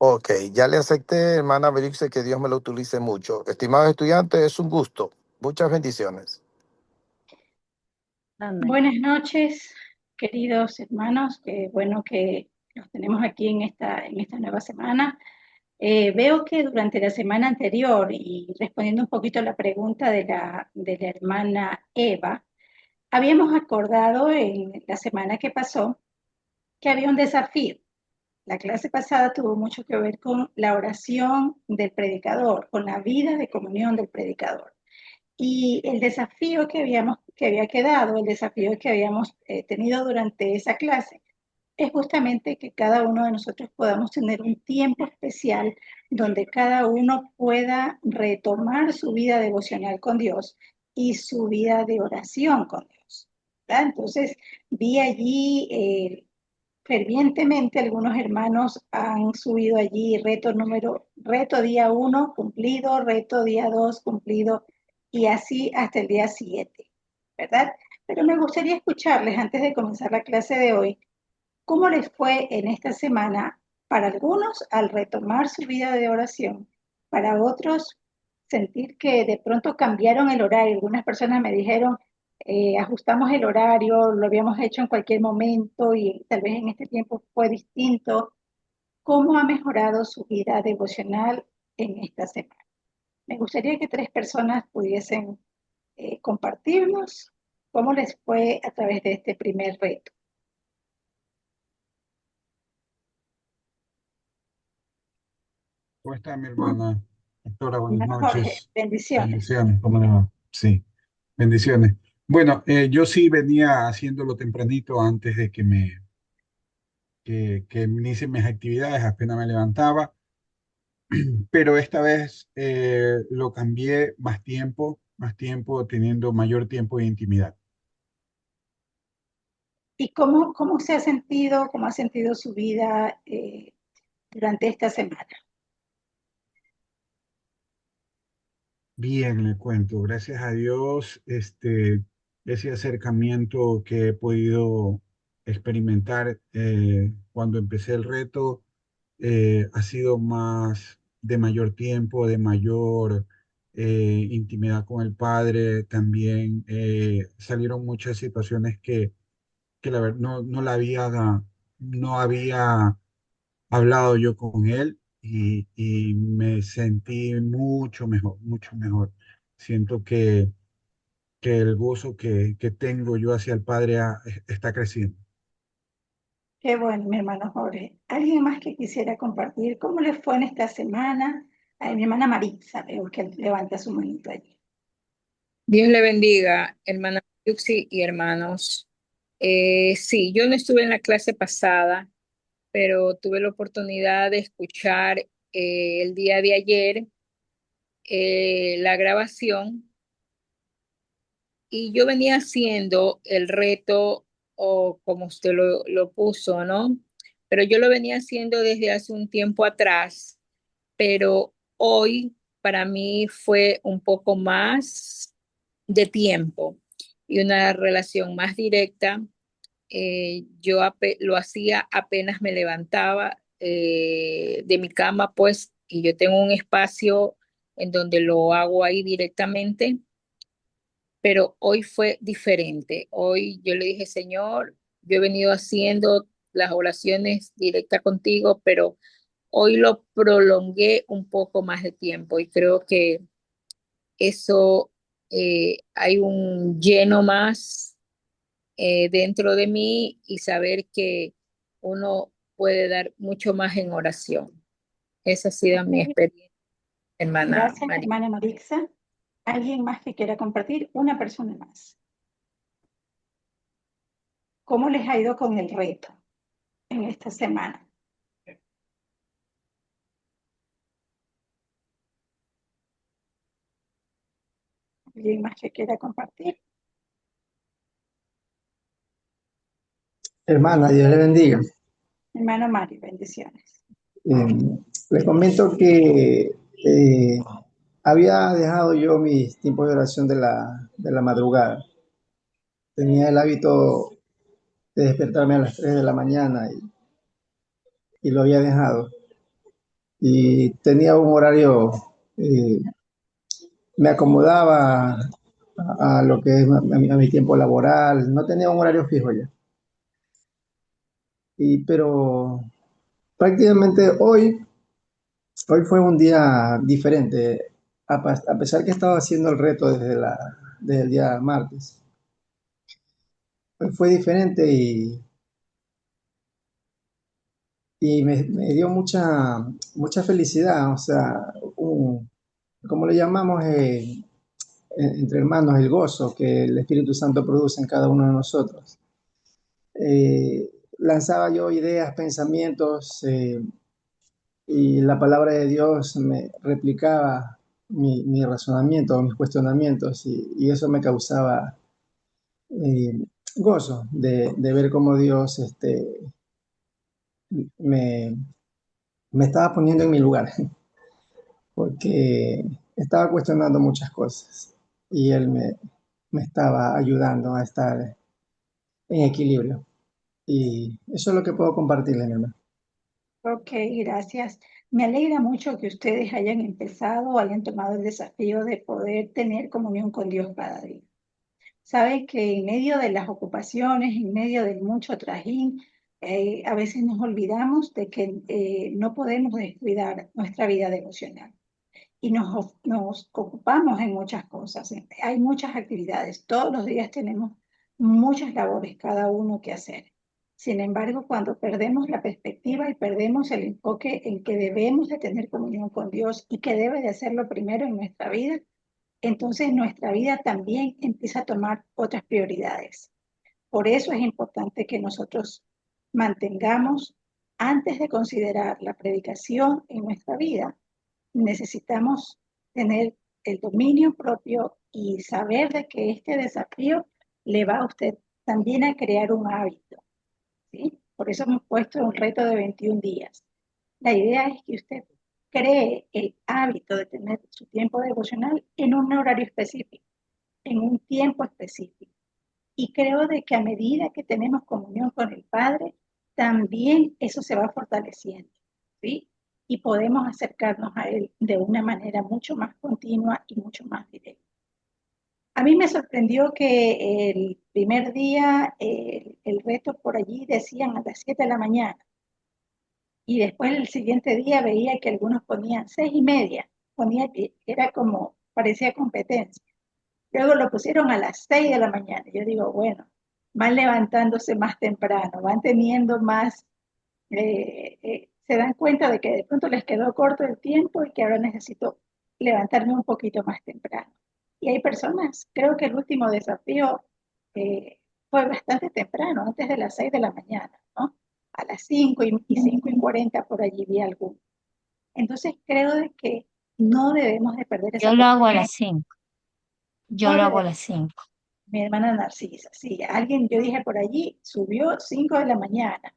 Ok, ya le acepté, hermana Belice, que Dios me lo utilice mucho. Estimados estudiantes, es un gusto. Muchas bendiciones. Amén. Buenas noches, queridos hermanos. Qué bueno que los tenemos aquí en esta nueva semana. Veo que durante la semana anterior, y respondiendo un poquito a la pregunta de la hermana Eva, habíamos acordado en la semana que pasó que había un desafío. La clase pasada tuvo mucho que ver con la oración del predicador, con la vida de comunión del predicador. Y el desafío que había quedado, el desafío que habíamos tenido durante esa clase, es justamente que cada uno de nosotros podamos tener un tiempo especial donde cada uno pueda retomar su vida devocional con Dios y su vida de oración con Dios, ¿verdad? Entonces, vi allí fervientemente algunos hermanos han subido allí reto día 1 cumplido, reto día 2 cumplido y así hasta el día 7, ¿verdad? Pero me gustaría escucharles antes de comenzar la clase de hoy, ¿cómo les fue en esta semana para algunos al retomar su vida de oración? Para otros, sentir que de pronto cambiaron el horario. Algunas personas me dijeron, ajustamos el horario, lo habíamos hecho en cualquier momento y tal vez en este tiempo fue distinto. ¿Cómo ha mejorado su vida devocional en esta semana? Me gustaría que tres personas pudiesen compartirnos cómo les fue a través de este primer reto. ¿Cómo está mi hermana? Doctora, buenas Hermano Jorge, noches. bendiciones. Bendiciones, ¿cómo le va? Sí, bendiciones. Bueno, yo sí venía haciéndolo tempranito antes de que me inicie mis actividades, apenas me levantaba, pero esta vez lo cambié más tiempo, teniendo mayor tiempo de intimidad. ¿Y cómo se ha sentido, cómo ha sentido su vida durante esta semana? Bien, le cuento, gracias a Dios, ese acercamiento que he podido experimentar cuando empecé el reto ha sido más de mayor tiempo, de mayor intimidad con el Padre. También salieron muchas situaciones que la verdad no había hablado yo con él y me sentí mucho mejor, mucho mejor. Siento que el gozo que tengo yo hacia el Padre está creciendo. Qué bueno, mi hermano Jorge. ¿Alguien más que quisiera compartir cómo le fue en esta semana? Ay, mi hermana Maritza, veo que levanta su manito allí. Dios le bendiga, hermana Yuxi y hermanos. Sí, yo no estuve en la clase pasada, pero tuve la oportunidad de escuchar el día de ayer la grabación y yo venía haciendo el reto o como usted lo puso, ¿no? Pero yo lo venía haciendo desde hace un tiempo atrás, pero hoy para mí fue un poco más de tiempo y una relación más directa. Lo hacía apenas me levantaba de mi cama, pues, y yo tengo un espacio en donde lo hago ahí directamente, pero hoy fue diferente. Hoy yo le dije, Señor, yo he venido haciendo las oraciones directas contigo, pero hoy lo prolongué un poco más de tiempo y creo que eso hay un lleno más dentro de mí y saber que uno puede dar mucho más en oración. Esa ha sido mi Ok, experiencia, hermana gracias, María. hermana Maritza. ¿Alguien más que quiera compartir? Una persona más. ¿Cómo les ha ido con el reto en esta semana? ¿Alguien más que quiera compartir? Hermana, Dios le bendiga. Hermano Mario, bendiciones. Les comento que eh, había dejado yo mis tiempos de oración de la madrugada. Tenía el hábito de despertarme a las 3 de la mañana y lo había dejado. y tenía un horario, eh, me acomodaba a lo que es a mi tiempo laboral, no tenía un horario fijo ya. Pero prácticamente hoy fue un día diferente, a pesar que estaba haciendo el reto desde el día martes. Hoy fue diferente y me dio mucha felicidad, o sea, como le llamamos entre hermanos, el gozo que el Espíritu Santo produce en cada uno de nosotros. Lanzaba yo ideas, pensamientos, y la palabra de Dios me replicaba mi razonamiento, mis cuestionamientos, y eso me causaba eh, gozo de ver cómo Dios me, me estaba poniendo en mi lugar, porque estaba cuestionando muchas cosas y Él me estaba ayudando a estar en equilibrio. Y eso es lo que puedo compartirle, mi hermano. Ok, gracias. Me alegra mucho que ustedes hayan empezado o hayan tomado el desafío de poder tener comunión con Dios cada día. Saben que en medio de las ocupaciones, en medio del mucho trajín, a veces nos olvidamos de que no podemos descuidar nuestra vida devocional y nos ocupamos en muchas cosas. Hay muchas actividades, todos los días tenemos muchas labores cada uno que hacer. Sin embargo, cuando perdemos la perspectiva y perdemos el enfoque en que debemos de tener comunión con Dios y que debe de hacerlo primero en nuestra vida, entonces nuestra vida también empieza a tomar otras prioridades. Por eso es importante que nosotros mantengamos, antes de considerar la predicación en nuestra vida, necesitamos tener el dominio propio y saber de que este desafío le va a usted también a crear un hábito, ¿sí? Por eso hemos puesto un reto de 21 días. La idea es que usted cree el hábito de tener su tiempo devocional en un horario específico, en un tiempo específico. Y creo de que a medida que tenemos comunión con el Padre, también eso se va fortaleciendo, ¿sí? Y podemos acercarnos a Él de una manera mucho más continua y mucho más directa. A mí me sorprendió que el primer día, el reto por allí decían a las 7 de la mañana, y después el siguiente día veía que algunos ponían 6:30, ponía que era como, parecía competencia. Luego lo pusieron a las 6 de la mañana. Yo digo, bueno, van levantándose más temprano, van teniendo más, se dan cuenta de que de pronto les quedó corto el tiempo y que ahora necesito levantarme un poquito más temprano. Y hay personas, creo que el último desafío fue bastante temprano, antes de las 6 de la mañana, ¿no? A las 5:40 por allí vi alguno. Entonces creo de que no debemos de perder esa Yo lo hago a oportunidad. las 5. Yo No lo hago a debemos. las 5. Mi hermana Narcisa, sí, alguien, yo dije por allí, subió 5 de la mañana.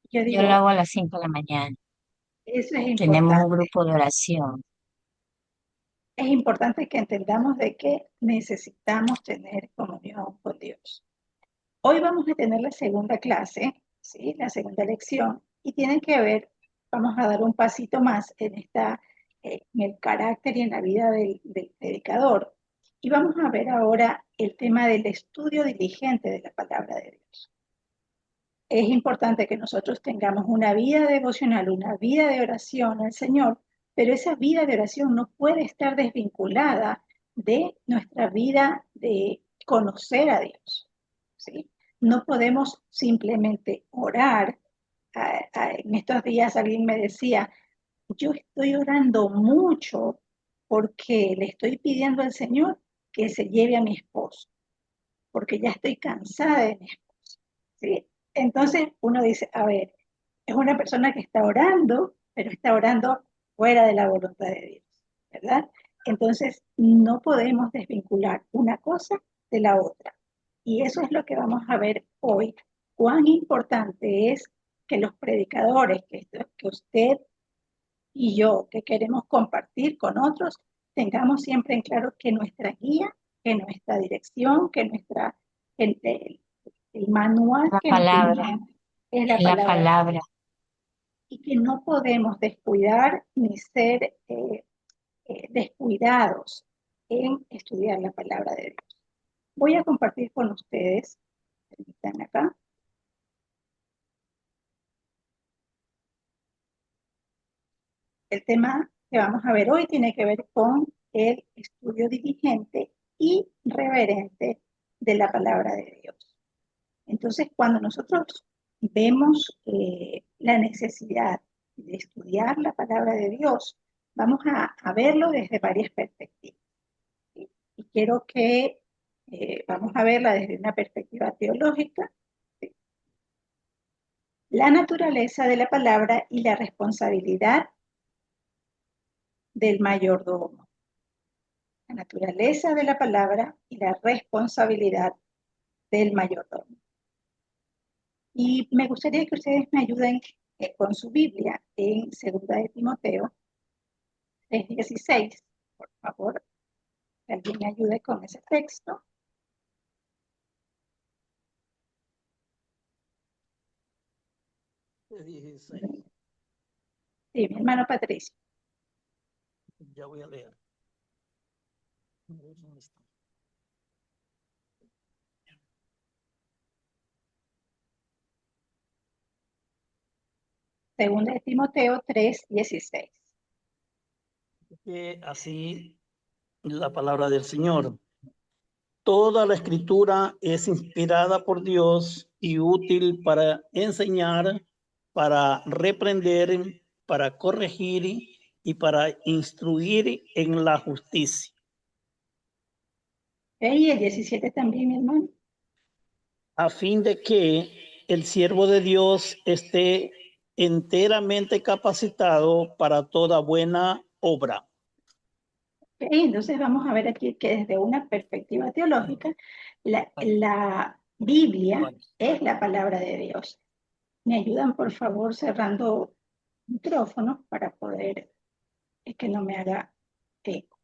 Yo Yo lo digo, hago a las 5 de la mañana. eso es Tenemos un importante. grupo de oración. Es importante que entendamos de que necesitamos tener comunión con Dios. Hoy vamos a tener la segunda clase, ¿sí? La segunda lección, y tiene que ver, vamos a dar un pasito más en el carácter y en la vida del predicador. Y vamos a ver ahora el tema del estudio diligente de la palabra de Dios. Es importante que nosotros tengamos una vida devocional, una vida de oración al Señor, pero esa vida de oración no puede estar desvinculada de nuestra vida de conocer a Dios, ¿sí? No podemos simplemente orar. En estos días alguien me decía, yo estoy orando mucho porque le estoy pidiendo al Señor que se lleve a mi esposo, porque ya estoy cansada de mi esposo, ¿sí? Entonces uno dice, a ver, es una persona que está orando, pero está orando fuera de la voluntad de Dios, ¿verdad? Entonces no podemos desvincular una cosa de la otra. Y eso es lo que vamos a ver hoy. Cuán importante es que los predicadores, que usted y yo, que queremos compartir con otros, tengamos siempre en claro que nuestra guía, que nuestra dirección, que el manual La que nos palabra, dirige es la es la palabra de palabra. Dios. y que no podemos descuidar ni ser descuidados en estudiar la palabra de Dios. Voy a compartir con ustedes, permítanme acá, el tema que vamos a ver hoy tiene que ver con el estudio diligente y reverente de la palabra de Dios. Entonces, cuando nosotros vemos la necesidad de estudiar la palabra de Dios, vamos a verlo desde varias perspectivas. ¿Sí? Y quiero que vamos a verla desde una perspectiva teológica, ¿sí? La naturaleza de la palabra y la responsabilidad del mayordomo. La naturaleza de la palabra y la responsabilidad del mayordomo. Y me gustaría que ustedes me ayuden con su Biblia en 2 de Timoteo 3:16. Por favor, que alguien me ayude con ese texto. Sí, mi hermano Patricio. Ya voy a leer. A ver, ¿dónde está? Segunda de Timoteo 3:16. Así la palabra del Señor. Toda la escritura es inspirada por Dios y útil para enseñar, para reprender, para corregir y para instruir en la justicia. Y el 17 también, mi hermano. A fin de que el siervo de Dios esté enteramente capacitado para toda buena obra. Entonces vamos a ver aquí que desde una perspectiva teológica, la Biblia es la palabra de Dios. ¿Me ayudan, por favor, cerrando micrófonos para poder que no me haga eco?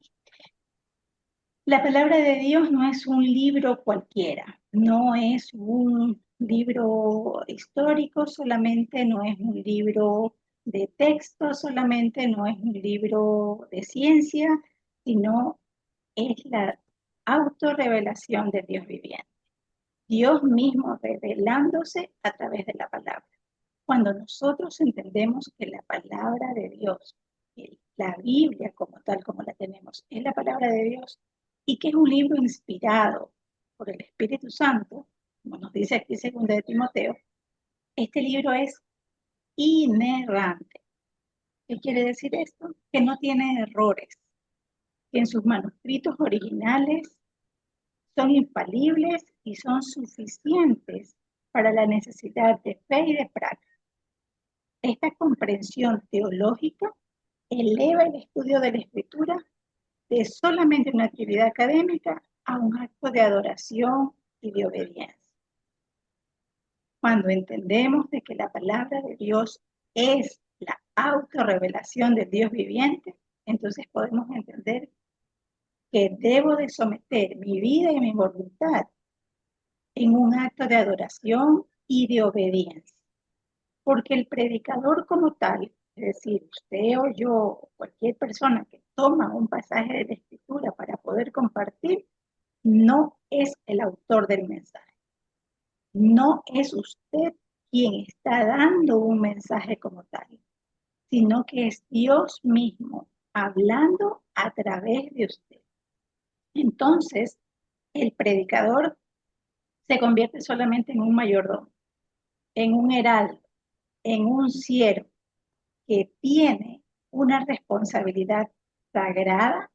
La palabra de Dios no es un libro cualquiera, no es un libro histórico solamente, no es un libro de texto solamente, no es un libro de ciencia, sino es la autorrevelación de Dios viviente. Dios mismo revelándose a través de la palabra. Cuando nosotros entendemos que la palabra de Dios, la Biblia como tal como la tenemos, es la palabra de Dios y que es un libro inspirado por el Espíritu Santo, como nos dice aquí 2 de Timoteo, este libro es inerrante. ¿Qué quiere decir esto? Que no tiene errores, que en sus manuscritos originales son infalibles y son suficientes para la necesidad de fe y de práctica. Esta comprensión teológica eleva el estudio de la Escritura de solamente una actividad académica a un acto de adoración y de obediencia. Cuando entendemos de que la palabra de Dios es la autorrevelación del Dios viviente, entonces podemos entender que debo de someter mi vida y mi voluntad en un acto de adoración y de obediencia. Porque el predicador como tal, es decir, usted o yo, o cualquier persona que toma un pasaje de la Escritura para poder compartir, no es el autor del mensaje. No es usted quien está dando un mensaje como tal, sino que es Dios mismo hablando a través de usted. Entonces, el predicador se convierte solamente en un mayordomo, en un heraldo, en un siervo que tiene una responsabilidad sagrada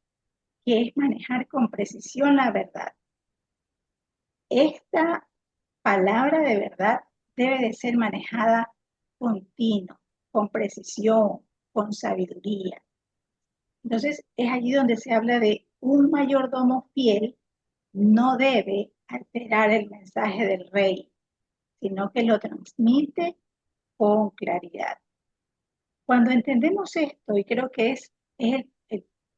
que es manejar con precisión la verdad. Esta palabra de verdad debe de ser manejada continuo, con precisión, con sabiduría. Entonces es allí donde se habla de un mayordomo fiel no debe alterar el mensaje del rey, sino que lo transmite con claridad. Cuando entendemos esto, y creo que es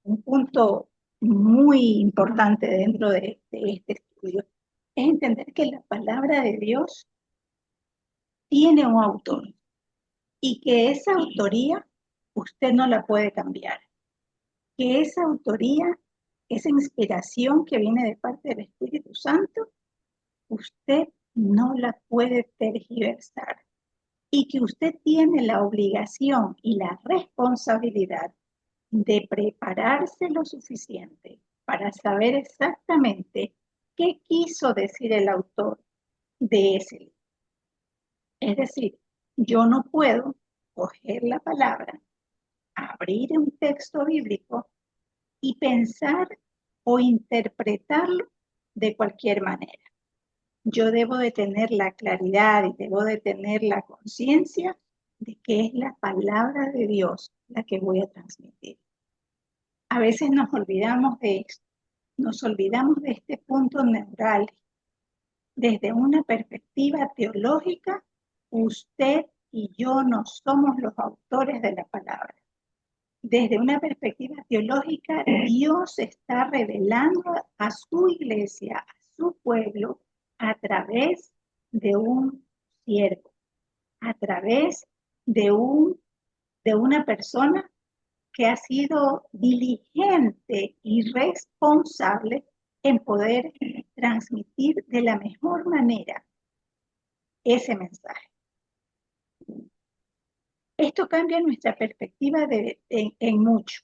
un punto muy importante dentro de este estudio, es entender que la palabra de Dios tiene un autor. y que esa autoría usted no la puede cambiar, que esa autoría, esa inspiración que viene de parte del Espíritu Santo, usted no la puede tergiversar y que usted tiene la obligación y la responsabilidad de prepararse lo suficiente para saber exactamente qué quiso decir el autor de ese libro. Es decir, yo no puedo coger la palabra, abrir un texto bíblico y pensar o interpretarlo de cualquier manera. Yo debo de tener la claridad y debo de tener la conciencia de que es la palabra de Dios la que voy a transmitir. A veces nos olvidamos de esto, nos olvidamos de este punto neural. Desde una perspectiva teológica, usted y yo no somos los autores de la palabra. Desde una perspectiva teológica, Dios está revelando a su iglesia, a su pueblo, a través de un siervo, a través de una persona que ha sido diligente y responsable en poder transmitir de la mejor manera ese mensaje. Esto cambia nuestra perspectiva en mucho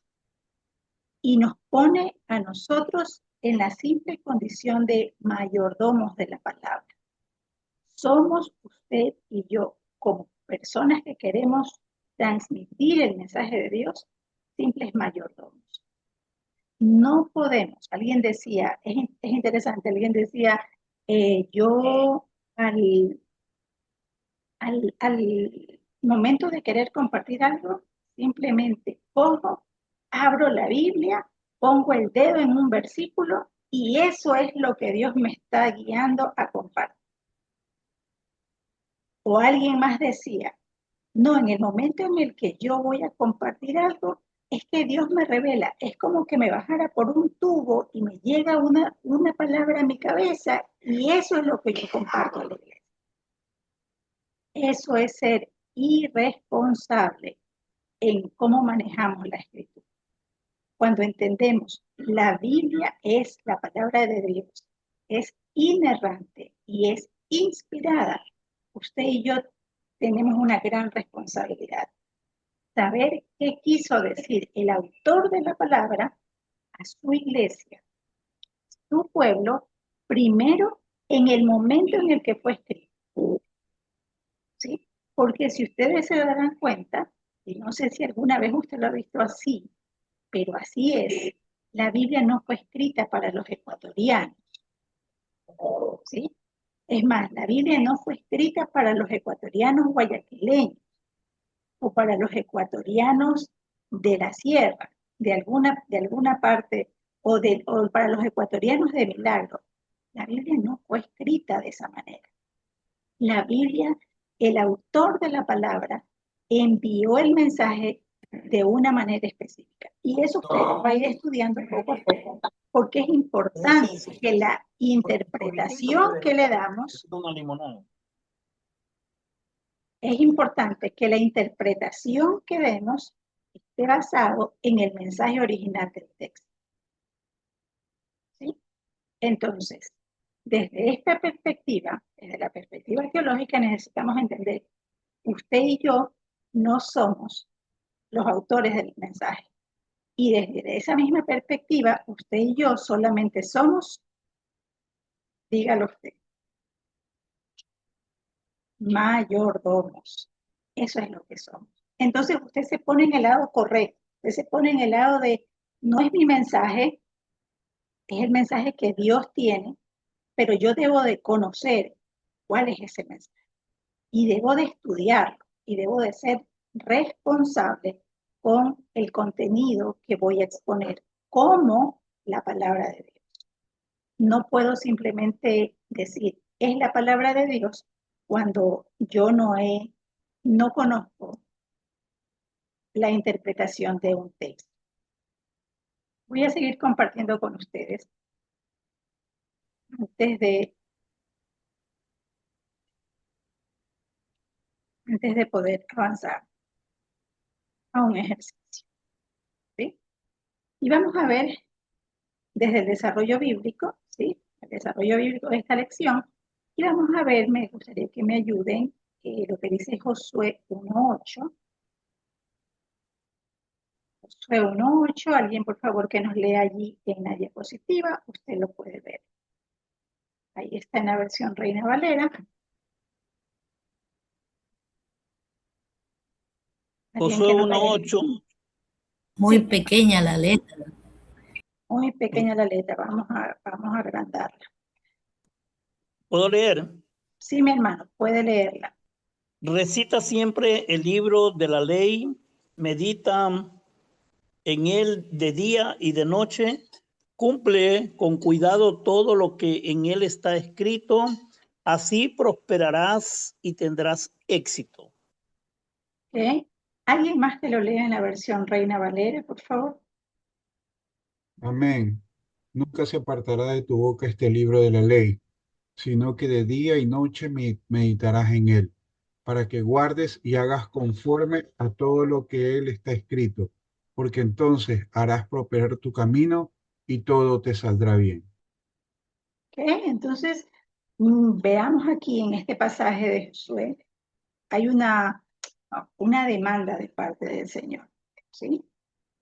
y nos pone a nosotros en la simple condición de mayordomos de la palabra. Somos usted y yo, como personas que queremos transmitir el mensaje de Dios, simples mayordomos. No podemos, alguien decía, es interesante, alguien decía, yo al momento de querer compartir algo, simplemente cojo, abro la Biblia, pongo el dedo en un versículo y eso es lo que Dios me está guiando a compartir. O alguien más decía, no, en el momento en el que yo voy a compartir algo, es que Dios me revela, es como que me bajara por un tubo y me llega una palabra a mi cabeza y eso es lo que yo comparto a la iglesia. Eso es ser irresponsable en cómo manejamos la escritura. Cuando entendemos la Biblia es la palabra de Dios, es inerrante y es inspirada, usted y yo tenemos una gran responsabilidad. Saber qué quiso decir el autor de la palabra a su iglesia, su pueblo, primero en el momento en el que fue escrito. ¿Sí? Porque si ustedes se darán cuenta, y no sé si alguna vez usted lo ha visto así, pero así es, la Biblia no fue escrita para los ecuatorianos. ¿Sí? Es más, la Biblia no fue escrita para los ecuatorianos guayaquileños o para los ecuatorianos de la sierra, de alguna parte, o para los ecuatorianos de Milagro. La Biblia no fue escrita de esa manera. La Biblia, el autor de la palabra, envió el mensaje de una manera específica. Y eso usted va a ir estudiando poco a poco, porque es importante que la interpretación que le damos, es importante que la interpretación que demos esté basado en el mensaje original del texto. ¿Sí? Entonces, desde esta perspectiva, desde la perspectiva teológica, necesitamos entender, usted y yo no somos los autores del mensaje. Y desde esa misma perspectiva, usted y yo solamente somos, dígalo usted, mayordomos. Eso es lo que somos. Entonces usted se pone en el lado correcto, usted se pone en el lado de, no es mi mensaje, es el mensaje que Dios tiene, pero yo debo de conocer cuál es ese mensaje. Y debo de estudiarlo, y debo de ser responsable con el contenido que voy a exponer, como la palabra de Dios. No puedo simplemente decir, es la palabra de Dios, cuando yo no conozco la interpretación de un texto. Voy a seguir compartiendo con ustedes. Antes de antes de poder avanzar a un ejercicio. ¿Sí? Y vamos a ver desde el desarrollo bíblico, ¿sí? El desarrollo bíblico de esta lección. Y vamos a ver, me gustaría que me ayuden lo que dice Josué 1:8. Josué 1:8, alguien por favor que nos lea allí en la diapositiva, usted lo puede ver. Ahí está en la versión Reina Valera. Alguien Josué que nos vaya. 1:8. Muy Sí, pequeña la letra. muy pequeña la letra, vamos a agrandarla. ¿Puedo leer? Sí, mi hermano, puede leerla. Recita siempre el libro de la ley, medita en él de día y de noche, cumple con cuidado todo lo que en él está escrito, así prosperarás y tendrás éxito. ¿Ok? ¿Alguien más que lo lea en la versión Reina Valera, por favor? Amén. Nunca se apartará de tu boca este libro de la ley, sino que de día y noche meditarás en él, para que guardes y hagas conforme a todo lo que él está escrito, porque entonces harás prosperar tu camino y todo te saldrá bien. ¿Ok? Entonces, veamos aquí en este pasaje de Josué, hay una demanda de parte del Señor, ¿sí?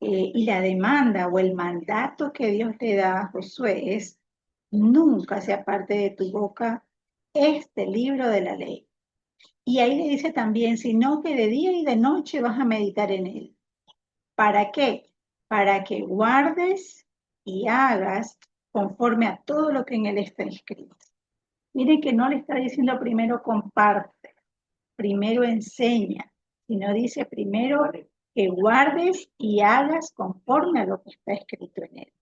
Y la demanda o el mandato que Dios le da a Josué es: nunca se aparte de tu boca este libro de la ley. Y ahí le dice también, sino que de día y de noche vas a meditar en él. ¿Para qué? Para que guardes y hagas conforme a todo lo que en él está escrito. Miren que no le está diciendo primero comparte, primero enseña, sino dice primero que guardes y hagas conforme a lo que está escrito en él.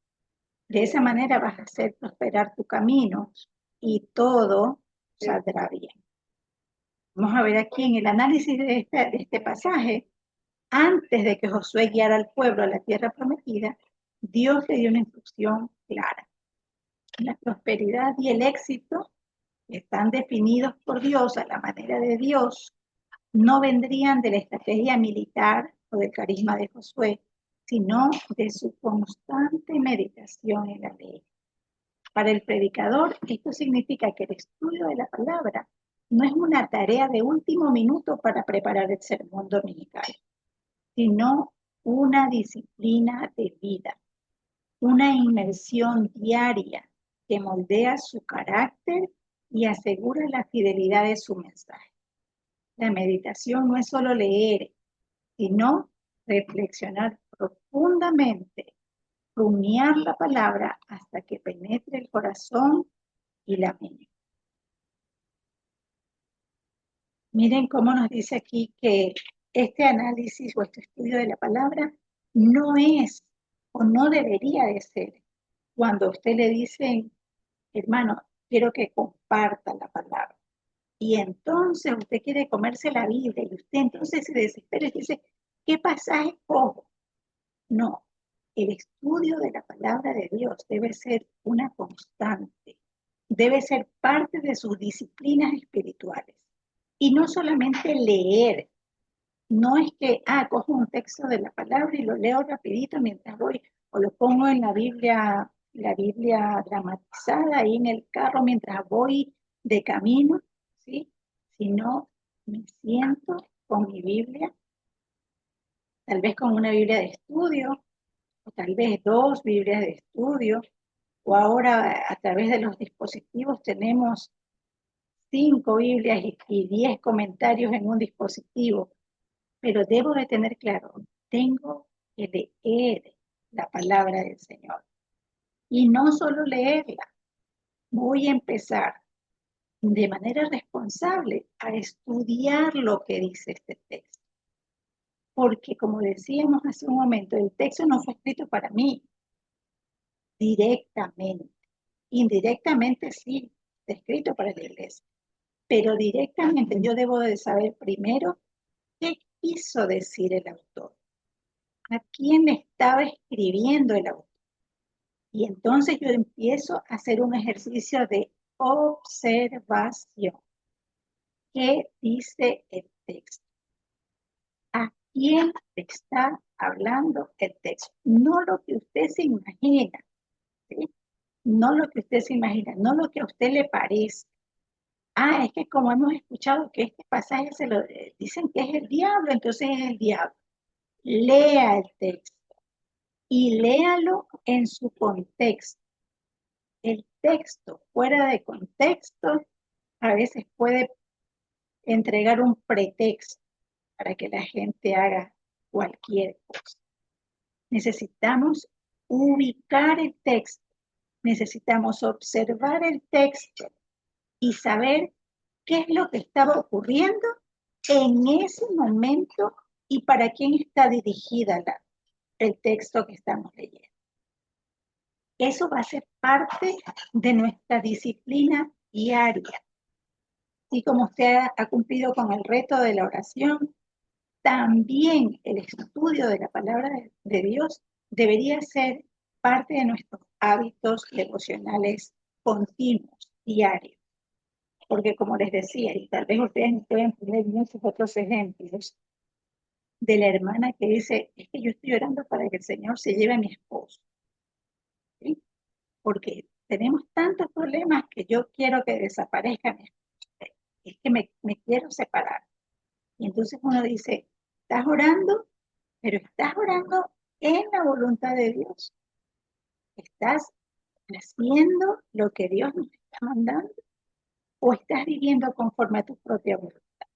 De esa manera vas a hacer prosperar tu camino y todo saldrá bien. Vamos a ver aquí en el análisis de este pasaje, antes de que Josué guiara al pueblo a la tierra prometida, Dios le dio una instrucción clara. La prosperidad y el éxito están definidos por Dios a la manera de Dios, no vendrían de la estrategia militar o del carisma de Josué, sino de su constante meditación en la ley. Para el predicador, esto significa que el estudio de la palabra no es una tarea de último minuto para preparar el sermón dominical, sino una disciplina de vida, una inmersión diaria que moldea su carácter y asegura la fidelidad de su mensaje. La meditación no es solo leer, sino reflexionar profundamente, rumiar la palabra hasta que penetre el corazón y la mente. Miren cómo nos dice aquí que este análisis o este estudio de la palabra no es o no debería de ser cuando a usted le dicen, hermano, quiero que comparta la palabra. Y entonces usted quiere comerse la Biblia y usted entonces se desespera y dice, ¿qué pasaje cojo? No, el estudio de la palabra de Dios debe ser una constante, debe ser parte de sus disciplinas espirituales. Y no solamente leer, no es que, cojo un texto de la palabra y lo leo rapidito mientras voy, o lo pongo en la Biblia dramatizada ahí en el carro mientras voy de camino, ¿sí? Sino me siento con mi Biblia, tal vez con una Biblia de estudio, o tal vez 2 Biblias de estudio, o ahora a través de los dispositivos tenemos 5 Biblias y 10 comentarios en un dispositivo, pero debo de tener claro, tengo que leer la palabra del Señor. Y no solo leerla, voy a empezar de manera responsable a estudiar lo que dice este texto. Porque como decíamos hace un momento, el texto no fue escrito para mí directamente. Indirectamente sí, está escrito para la iglesia. Pero directamente yo debo de saber primero qué quiso decir el autor. ¿A quién estaba escribiendo el autor? Y entonces yo empiezo a hacer un ejercicio de observación. ¿Qué dice el texto. ¿A quién le está hablando el texto? No lo que usted se imagina, ¿sí? No lo que usted se imagina, no lo que a usted le parece. Ah, es que como hemos escuchado que este pasaje se lo dicen que es el diablo, entonces es el diablo. Lea el texto y léalo en su contexto. El texto fuera de contexto a veces puede entregar un pretexto para que la gente haga cualquier cosa. Necesitamos ubicar el texto, necesitamos observar el texto y saber qué es lo que estaba ocurriendo en ese momento y para quién está dirigida el texto que estamos leyendo. Eso va a ser parte de nuestra disciplina diaria. Y como usted ha cumplido con el reto de la oración, también el estudio de la palabra de Dios debería ser parte de nuestros hábitos devocionales continuos, diarios. Porque como les decía, y tal vez ustedes pueden poner muchos otros ejemplos, de la hermana que dice, es que yo estoy orando para que el Señor se lleve a mi esposo. ¿Sí? Porque tenemos tantos problemas que yo quiero que desaparezca mi esposo. Es que me quiero separar. Y entonces uno dice, estás orando, pero estás orando en la voluntad de Dios. Estás haciendo lo que Dios nos está mandando o estás viviendo conforme a tu propia voluntad.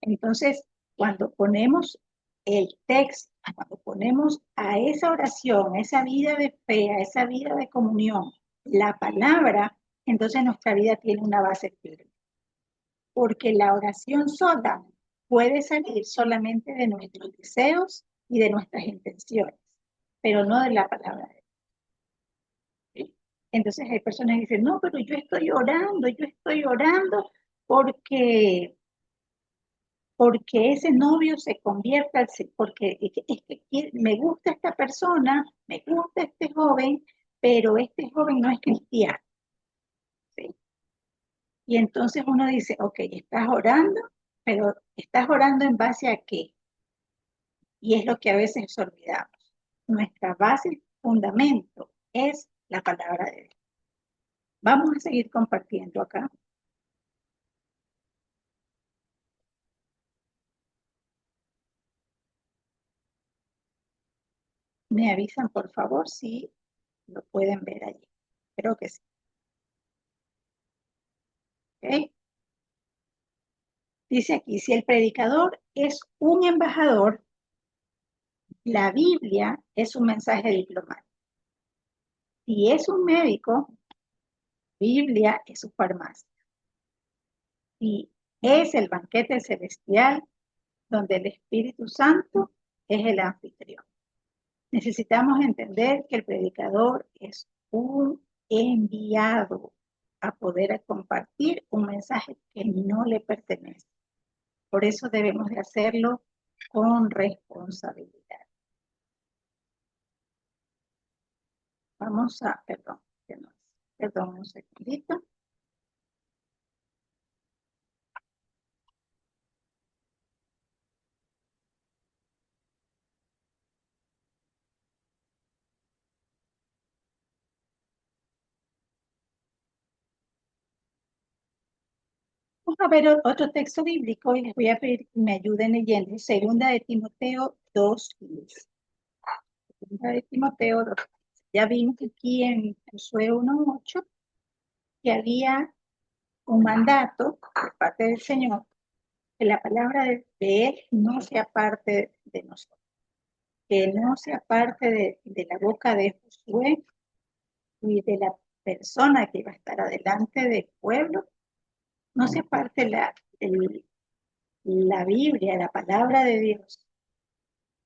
Entonces, cuando ponemos el texto, cuando ponemos a esa oración, a esa vida de fe, a esa vida de comunión, la palabra, entonces nuestra vida tiene una base firme. Porque la oración sola puede salir solamente de nuestros deseos y de nuestras intenciones, pero no de la palabra de Dios. ¿Sí? Entonces hay personas que dicen, no, pero yo estoy orando porque ese novio se convierta, porque es que me gusta esta persona, me gusta este joven, pero este joven no es cristiano. ¿Sí? Y entonces uno dice, ok, estás orando, pero estás orando en base a qué? Y es lo que a veces olvidamos. Nuestra base, fundamento, es la palabra de Dios. Vamos a seguir compartiendo acá. Me avisan, por favor, si lo pueden ver allí. Creo que sí. ¿Ok? Dice aquí, si el predicador es un embajador, la Biblia es un mensaje diplomático. Si es un médico, Biblia es su farmacia. Si es el banquete celestial, donde el Espíritu Santo es el anfitrión. Necesitamos entender que el predicador es un enviado a poder compartir un mensaje que no le pertenece. Por eso debemos de hacerlo con responsabilidad. Vamos a, perdón un segundito. Vamos a ver otro texto bíblico y les voy a pedir que me ayuden leyendo. Segunda de Timoteo 2:15. Segunda de Timoteo 2:15. Ya vimos aquí en Josué 1:8 que había un mandato por parte del Señor que la palabra de Él no sea parte de nosotros, que no sea parte de la boca de Josué y de la persona que va a estar adelante del pueblo, no sea parte la Biblia, la palabra de Dios,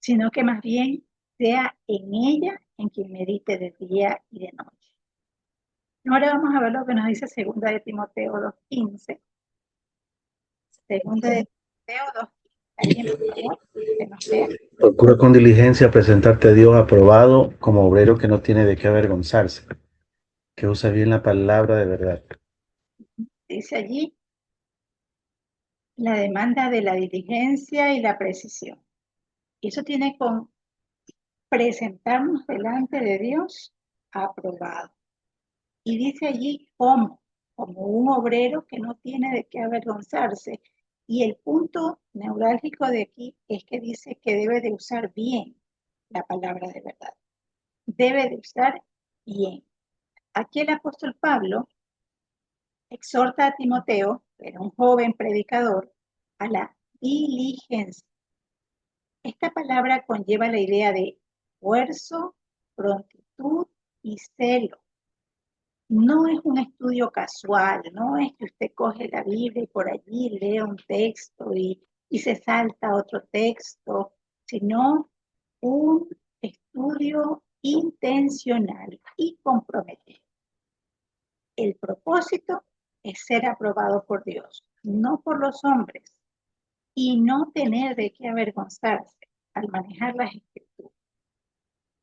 sino que más bien sea en ella en quien medite de día y de noche. Ahora vamos a ver lo que nos dice segunda de Timoteo 2:15. Segunda de Timoteo 2:15. ¿Alguien, por favor, que nos lea? Procura con diligencia presentarte a Dios aprobado como obrero que no tiene de qué avergonzarse, que usa bien la palabra de verdad. Dice allí, la demanda de la diligencia y la precisión. Y eso tiene con presentarnos delante de Dios aprobado. Y dice allí como un obrero que no tiene de qué avergonzarse. Y el punto neurálgico de aquí es que dice que debe de usar bien la palabra de verdad. Debe de usar bien. Aquí el apóstol Pablo exhorta a Timoteo, que era un joven predicador, a la diligencia. Esta palabra conlleva la idea de esfuerzo, prontitud y celo. No es un estudio casual, no es que usted coge la Biblia y por allí lee un texto y se salta otro texto, sino un estudio intencional y comprometido. El propósito es ser aprobado por Dios, no por los hombres, y no tener de qué avergonzarse al manejar las escrituras.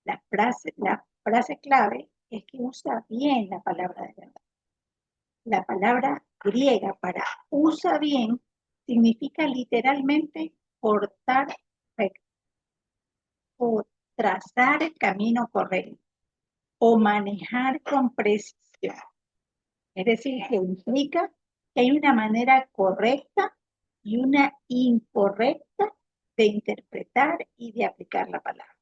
La frase clave es que usa bien la palabra de verdad. La palabra griega para usa bien significa literalmente cortar recto, o trazar el camino correcto, o manejar con precisión. Es decir, que implica que hay una manera correcta y una incorrecta de interpretar y de aplicar la palabra.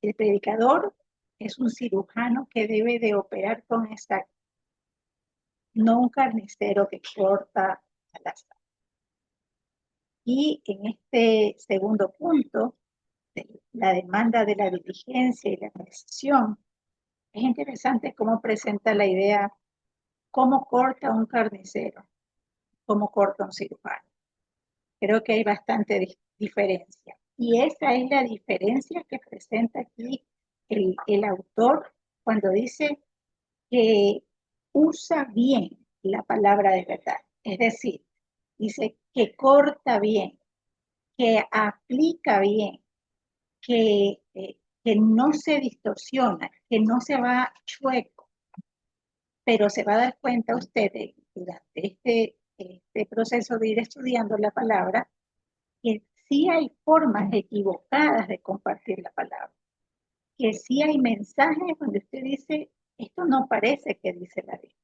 El predicador es un cirujano que debe de operar con exactitud, no un carnicero que corta al azar. Y en este segundo punto, la demanda de la diligencia y la precisión, es interesante cómo presenta la idea, cómo corta un carnicero, cómo corta un cirujano. Creo que hay bastante diferencia. Y esa es la diferencia que presenta aquí el autor cuando dice que usa bien la palabra de verdad. Es decir, dice que corta bien, que aplica bien, que no se distorsiona, que no se va chueco, pero se va a dar cuenta usted durante este proceso de ir estudiando la palabra, que sí hay formas equivocadas de compartir la palabra, que sí hay mensajes donde usted dice, esto no parece que dice la Biblia.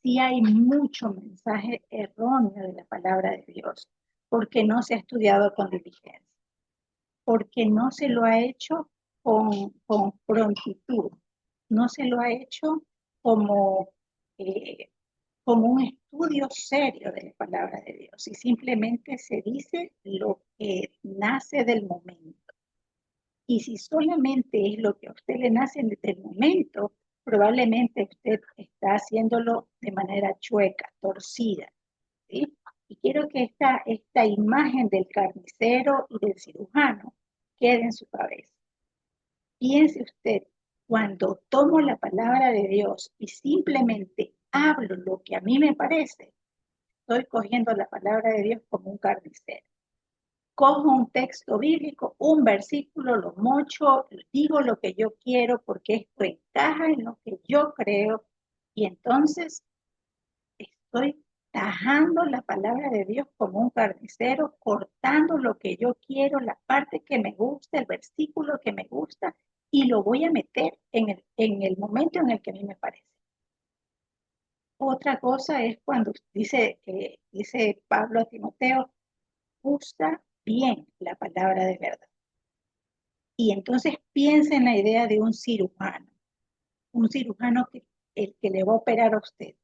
Sí hay mucho mensaje erróneo de la palabra de Dios, porque no se ha estudiado con diligencia, porque no se lo ha hecho con prontitud, no se lo ha hecho como, como un estudio serio de la palabra de Dios, y simplemente se dice lo que nace del momento. Y si solamente es lo que a usted le nace del momento, probablemente usted está haciéndolo de manera chueca, torcida, ¿sí? Y quiero que esta imagen del carnicero y del cirujano quede en su cabeza. Piense usted, cuando tomo la palabra de Dios y simplemente hablo lo que a mí me parece, estoy cogiendo la palabra de Dios como un carnicero. Cojo un texto bíblico, un versículo, lo mocho, digo lo que yo quiero porque esto encaja en lo que yo creo, y entonces estoy tajando la palabra de Dios como un carnicero, cortando lo que yo quiero, la parte que me gusta, el versículo que me gusta, y lo voy a meter en el momento en el que a mí me parece. Otra cosa es cuando dice Pablo a Timoteo, usa bien la palabra de verdad. Y entonces piensa en la idea de un cirujano que el que le va a operar a usted.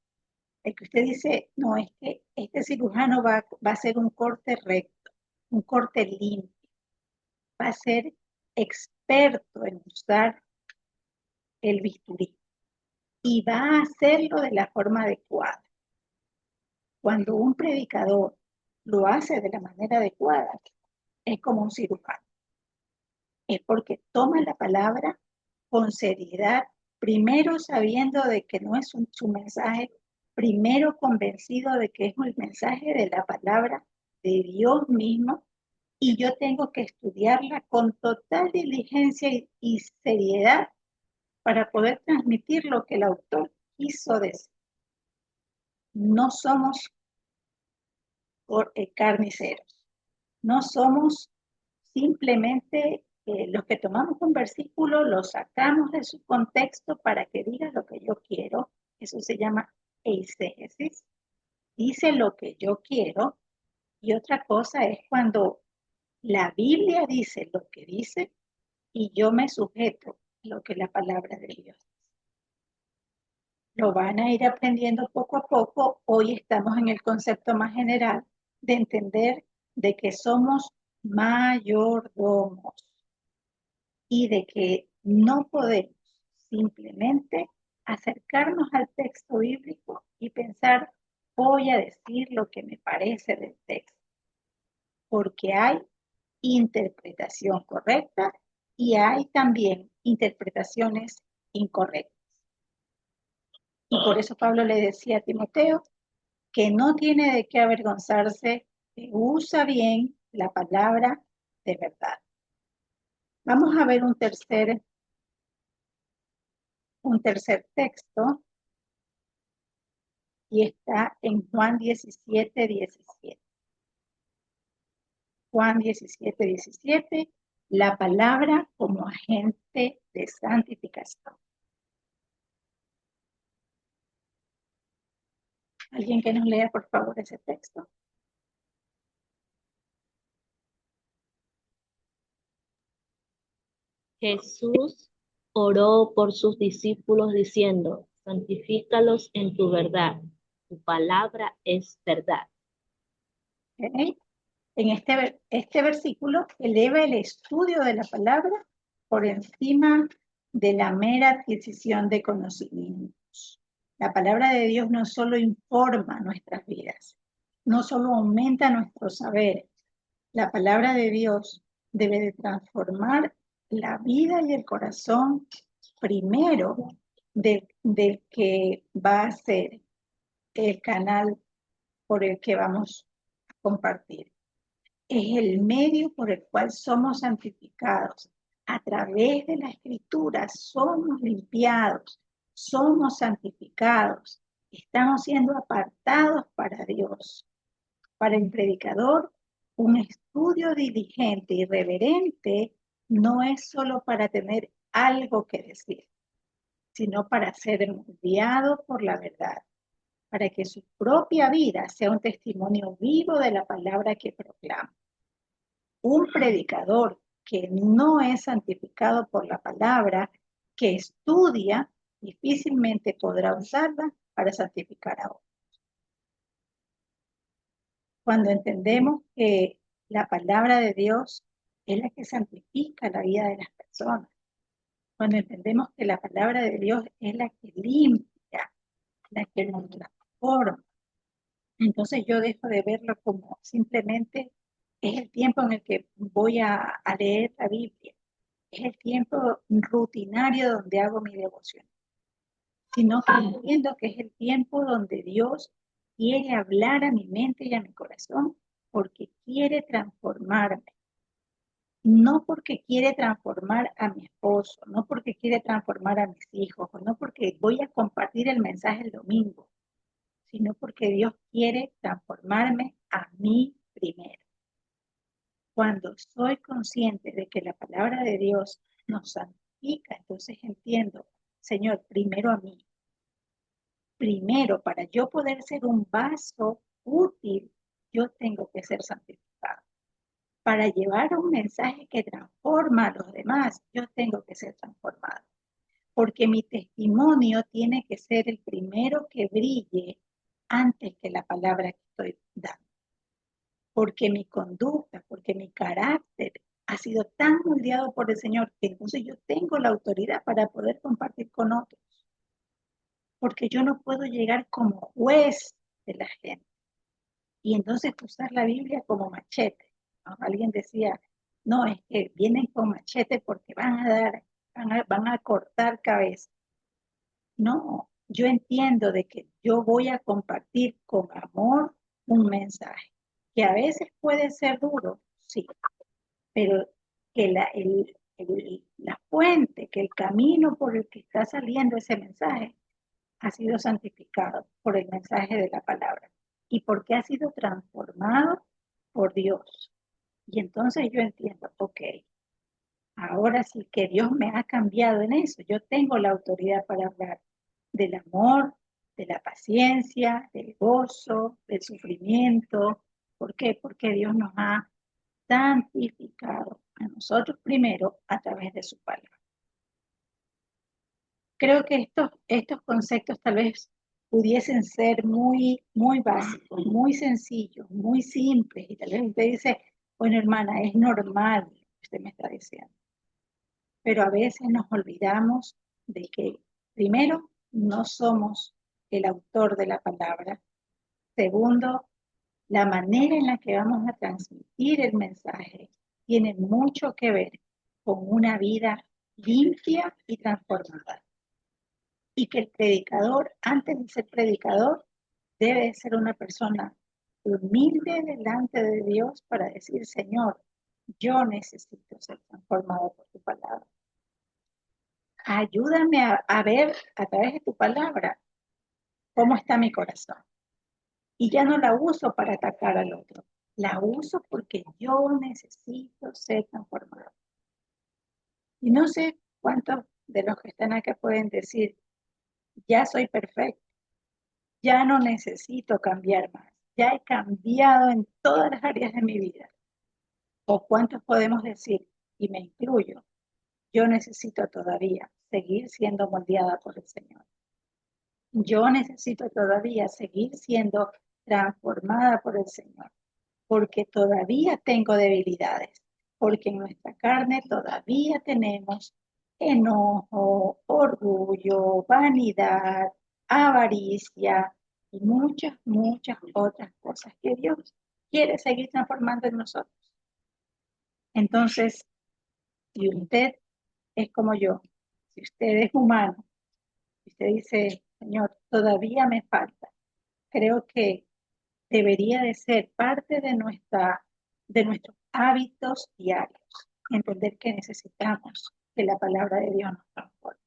El que usted dice, no, es que este cirujano va a hacer un corte recto, un corte limpio, va a ser experto en usar el bisturí y va a hacerlo de la forma adecuada. Cuando un predicador lo hace de la manera adecuada, es como un cirujano. Es porque toma la palabra con seriedad, primero sabiendo de que no es su mensaje, primero convencido de que es el mensaje de la palabra de Dios mismo, y yo tengo que estudiarla con total diligencia y seriedad para poder transmitir lo que el autor quiso decir. No somos carniceros. No somos simplemente los que tomamos un versículo, lo sacamos de su contexto para que diga lo que yo quiero. Eso se llama eisegesis. Dice lo que yo quiero. Y otra cosa es cuando la Biblia dice lo que dice y yo me sujeto a lo que la palabra de Dios dice. Lo van a ir aprendiendo poco a poco. Hoy estamos en el concepto más general de entender de que somos mayordomos y de que no podemos simplemente acercarnos al texto bíblico y pensar, voy a decir lo que me parece del texto, porque hay interpretación correcta y hay también interpretaciones incorrectas. Y por eso Pablo le decía a Timoteo que no tiene de qué avergonzarse, que usa bien la palabra de verdad. Vamos a ver un tercer texto y está en Juan 17, 17. Juan 17, 17, la palabra como agente de santificación. ¿Alguien que nos lea, por favor, ese texto? Jesús oró por sus discípulos diciendo, santifícalos en tu verdad, tu palabra es verdad. ¿Okay? En este versículo eleva el estudio de la palabra por encima de la mera adquisición de conocimientos. La palabra de Dios no solo informa nuestras vidas, no solo aumenta nuestro saber. La palabra de Dios debe de transformar la vida y el corazón primero del que va a ser el canal por el que vamos a compartir. Es el medio por el cual somos santificados. A través de la Escritura somos limpiados, somos santificados, estamos siendo apartados para Dios. Para el predicador, un estudio diligente y reverente no es solo para tener algo que decir, sino para ser moldeado por la verdad, para que su propia vida sea un testimonio vivo de la palabra que proclama. Un predicador que no es santificado por la palabra, que estudia, difícilmente podrá usarla para santificar a otros. Cuando entendemos que la palabra de Dios es la que santifica la vida de las personas, cuando entendemos que la palabra de Dios es la que limpia, la que nos transforma, entonces yo dejo de verlo como simplemente es el tiempo en el que voy a leer la Biblia, es el tiempo rutinario donde hago mi devoción, sino que entiendo que es el tiempo donde Dios quiere hablar a mi mente y a mi corazón porque quiere transformarme. No porque quiere transformar a mi esposo, no porque quiere transformar a mis hijos, no porque voy a compartir el mensaje el domingo, sino porque Dios quiere transformarme a mí primero. Cuando soy consciente de que la palabra de Dios nos santifica, entonces entiendo, Señor, primero a mí. Primero, para yo poder ser un vaso útil, yo tengo que ser santificado. Para llevar un mensaje que transforma a los demás, yo tengo que ser transformado. Porque mi testimonio tiene que ser el primero que brille antes que la palabra que estoy dando. Porque mi conducta, porque mi carácter ha sido tan moldeado por el Señor que entonces yo tengo la autoridad para poder compartir con otros. Porque yo no puedo llegar como juez de la gente y entonces usar la Biblia como machete, ¿no? Alguien decía, no, es que vienen con machete porque van a cortar cabeza. No, yo entiendo de que yo voy a compartir con amor un mensaje, que a veces puede ser duro, sí, pero que la fuente, que el camino por el que está saliendo ese mensaje ha sido santificado por el mensaje de la palabra. y porque ha sido transformado por Dios. Y entonces yo entiendo, ok, ahora sí que Dios me ha cambiado en eso. Yo tengo la autoridad para hablar del amor, de la paciencia, del gozo, del sufrimiento. ¿Por qué? Porque Dios nos ha santificado a nosotros primero a través de su palabra. Creo que estos conceptos tal vez pudiesen ser muy básicos, muy sencillos, muy simples. Y tal vez usted dice, bueno, hermana, es normal lo que usted me está diciendo. Pero a veces nos olvidamos de que, primero, no somos el autor de la palabra. Segundo, la manera en la que vamos a transmitir el mensaje tiene mucho que ver con una vida limpia y transformada. Y que el predicador, antes de ser predicador, debe ser una persona humilde delante de Dios para decir, Señor, yo necesito ser transformado por tu palabra. Ayúdame a ver a través de tu palabra cómo está mi corazón. Y ya no la uso para atacar al otro, la uso porque yo necesito ser transformado. Y no sé cuántos de los que están acá pueden decir, ya soy perfecto, ya no necesito cambiar más, ya he cambiado en todas las áreas de mi vida. O cuántos podemos decir, y me incluyo, yo necesito todavía seguir siendo moldeada por el Señor. Yo necesito todavía seguir siendo transformada por el Señor, porque todavía tengo debilidades, porque en nuestra carne todavía tenemos enojo, orgullo, vanidad, avaricia y muchas otras cosas que Dios quiere seguir transformando en nosotros. Entonces, si usted es como yo, si usted es humano, si usted dice, Señor, todavía me falta, creo que debería de ser parte de nuestros hábitos diarios. Entender que necesitamos que la palabra de Dios nos transforme.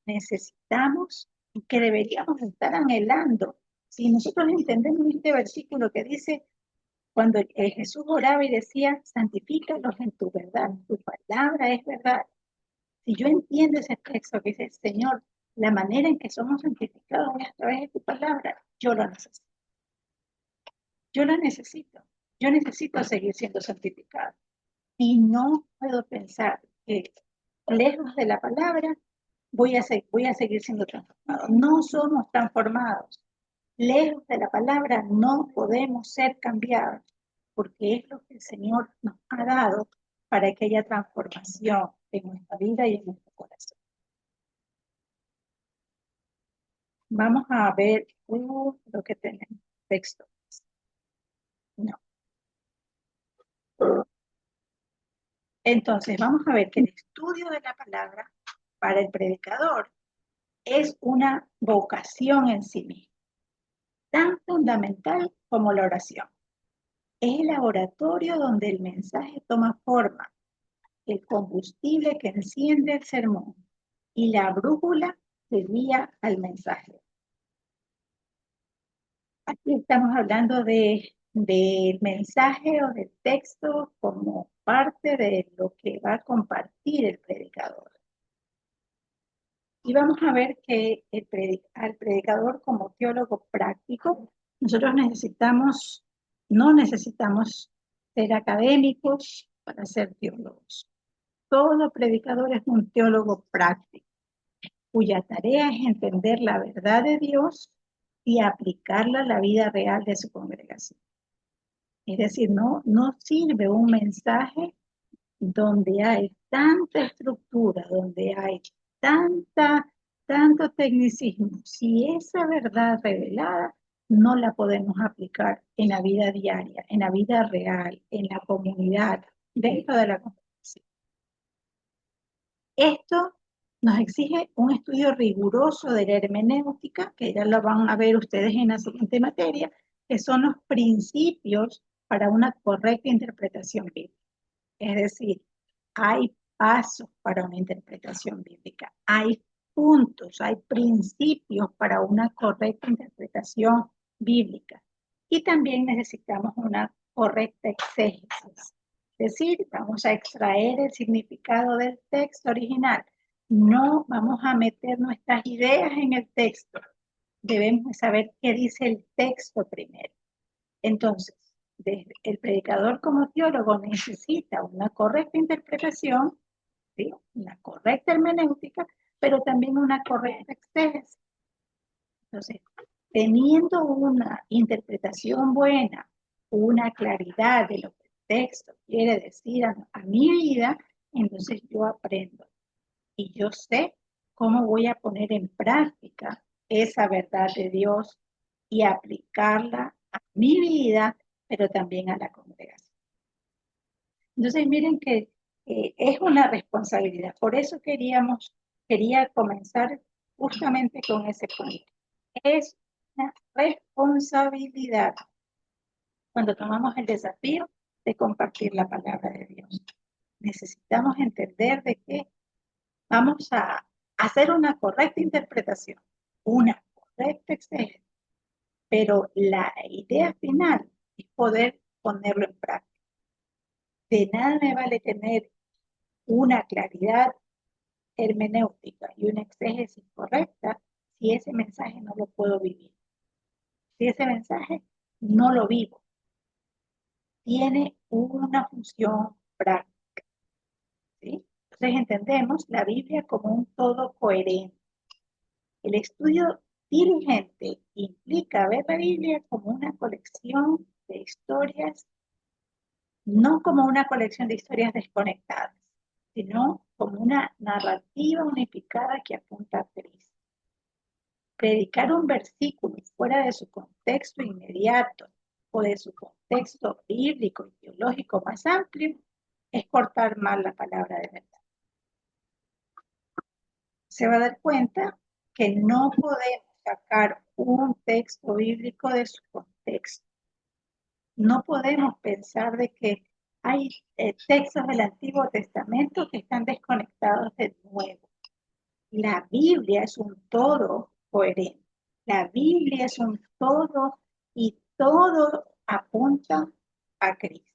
Necesitamos y que deberíamos estar anhelando. Si nosotros entendemos este versículo que dice, cuando Jesús oraba y decía, santifícalos en tu verdad, tu palabra es verdad. Si yo entiendo ese texto que dice, Señor, la manera en que somos santificados es a través de tu palabra, yo lo necesito. Yo la necesito. Yo necesito seguir siendo santificado. Y no puedo pensar que lejos de la palabra voy a seguir siendo transformado. No somos transformados. Lejos de la palabra no podemos ser cambiados, porque es lo que el Señor nos ha dado para que haya transformación en nuestra vida y en nuestro corazón. Vamos a ver lo que tenemos. Texto. No. Entonces, vamos a ver que el estudio de la palabra para el predicador es una vocación en sí misma, tan fundamental como la oración. Es el laboratorio donde el mensaje toma forma, el combustible que enciende el sermón y la brújula que guía al mensaje. Aquí estamos hablando del mensaje o del texto como parte de lo que va a compartir el predicador. Y vamos a ver que al predicador como teólogo práctico, nosotros no necesitamos ser académicos para ser teólogos. Todo predicador es un teólogo práctico, cuya tarea es entender la verdad de Dios y aplicarla a la vida real de su congregación. Es decir, no sirve un mensaje donde hay tanta estructura, donde hay tanto tecnicismo, si esa verdad revelada no la podemos aplicar en la vida diaria, en la vida real, en la comunidad, dentro de la congregación. Esto nos exige un estudio riguroso de la hermenéutica, que ya lo van a ver ustedes en la siguiente materia, que son los principios para una correcta interpretación bíblica. Es decir, hay pasos para una interpretación bíblica, hay puntos, hay principios para una correcta interpretación bíblica. Y también necesitamos una correcta exégesis. Es decir, vamos a extraer el significado del texto original. No vamos a meter nuestras ideas en el texto. Debemos saber qué dice el texto primero. Entonces, el predicador como teólogo necesita una correcta interpretación, ¿sí? Una correcta hermenéutica, pero también una correcta exégesis. Entonces, teniendo una interpretación buena, una claridad de lo que el texto quiere decir a mi vida, entonces yo aprendo y yo sé cómo voy a poner en práctica esa verdad de Dios y aplicarla a mi vida, pero también a la congregación. Entonces, miren que es una responsabilidad. Por eso quería comenzar justamente con ese punto. Es una responsabilidad cuando tomamos el desafío de compartir la palabra de Dios. Necesitamos entender de que vamos a hacer una correcta interpretación, una correcta exégesis, pero la idea final es poder ponerlo en práctica. De nada me vale tener una claridad hermenéutica y una exégesis correcta si ese mensaje no lo puedo vivir. Si ese mensaje no lo vivo, tiene una función práctica, ¿sí? Entonces entendemos la Biblia como un todo coherente. El estudio diligente implica ver la Biblia como una colección de historias, no como una colección de historias desconectadas, sino como una narrativa unificada que apunta a Cristo. Predicar un versículo fuera de su contexto inmediato o de su contexto bíblico y teológico más amplio es cortar mal la palabra de verdad. Se va a dar cuenta que no podemos sacar un texto bíblico de su contexto. No podemos pensar de que hay textos del Antiguo Testamento que están desconectados del Nuevo. La Biblia es un todo coherente. La Biblia es un todo y todo apunta a Cristo.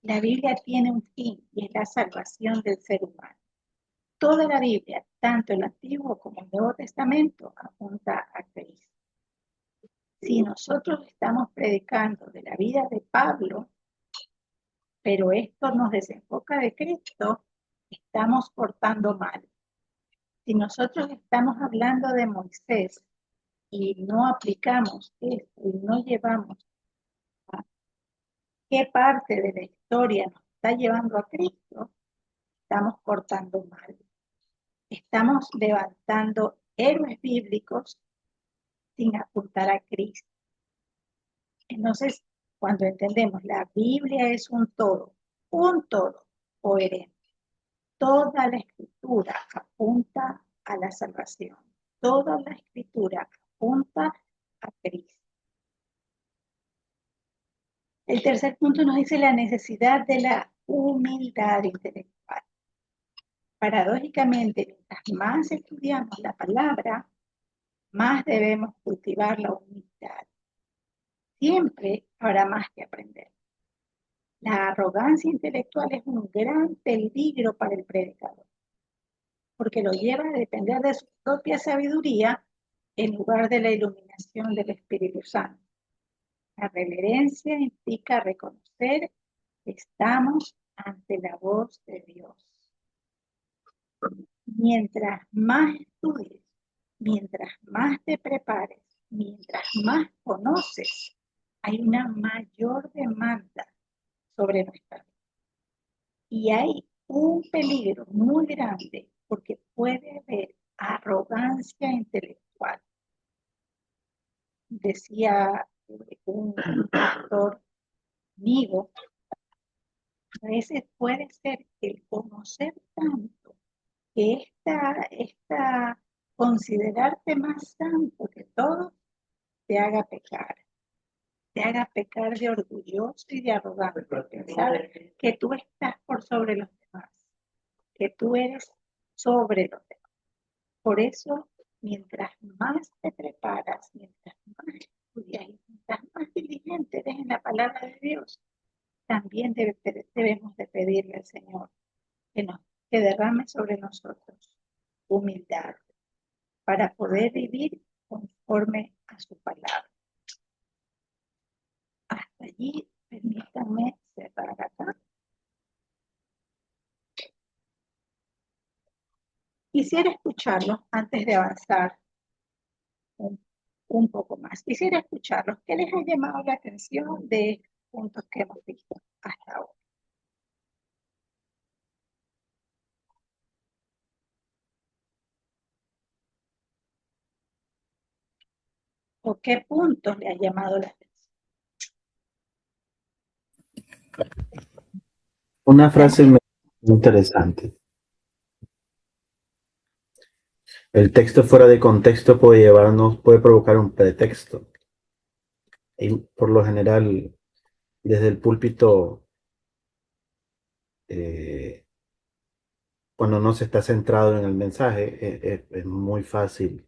La Biblia tiene un fin y es la salvación del ser humano. Toda la Biblia, tanto el Antiguo como el Nuevo Testamento, apunta a Cristo. Si nosotros estamos predicando de la vida de Pablo, pero esto nos desenfoca de Cristo, estamos portando mal. Si nosotros estamos hablando de Moisés y no aplicamos esto y no llevamos a qué parte de la historia nos está llevando a Cristo, estamos cortando mal. Estamos levantando héroes bíblicos sin apuntar a Cristo. Entonces, cuando entendemos la Biblia es un todo coherente. Toda la escritura apunta a la salvación. Toda la escritura apunta a Cristo. El tercer punto nos dice la necesidad de la humildad intelectual. Paradójicamente, mientras más estudiamos la palabra, más debemos cultivar la humildad. Siempre habrá más que aprender. La arrogancia intelectual es un gran peligro para el predicador, porque lo lleva a depender de su propia sabiduría en lugar de la iluminación del Espíritu Santo. La reverencia implica reconocer que estamos ante la voz de Dios. Mientras más estudies, mientras más te prepares, mientras más conoces, hay una mayor demanda sobre nuestra vida. Y hay un peligro muy grande porque puede haber arrogancia intelectual. Decía un pastor amigo, a veces puede ser que el conocer tanto, que considerarte más santo que todo, te haga pecar de orgulloso y de arrogante, pensar que tú estás por sobre los demás, que tú eres sobre los demás. Por eso, mientras más te preparas, mientras más estudias y estás más diligente en la palabra de Dios, también debemos de pedirle al Señor que derrame sobre nosotros humildad para poder vivir conforme a su palabra. Hasta allí, permítanme cerrar acá. Quisiera escucharlos antes de avanzar un poco más. Quisiera escucharlos. ¿Qué les ha llamado la atención de estos puntos que hemos visto hasta ahora? ¿O qué puntos le ha llamado la atención? Una frase muy interesante. El texto fuera de contexto puede provocar un pretexto. Y por lo general, desde el púlpito, cuando no se está centrado en el mensaje, es muy fácil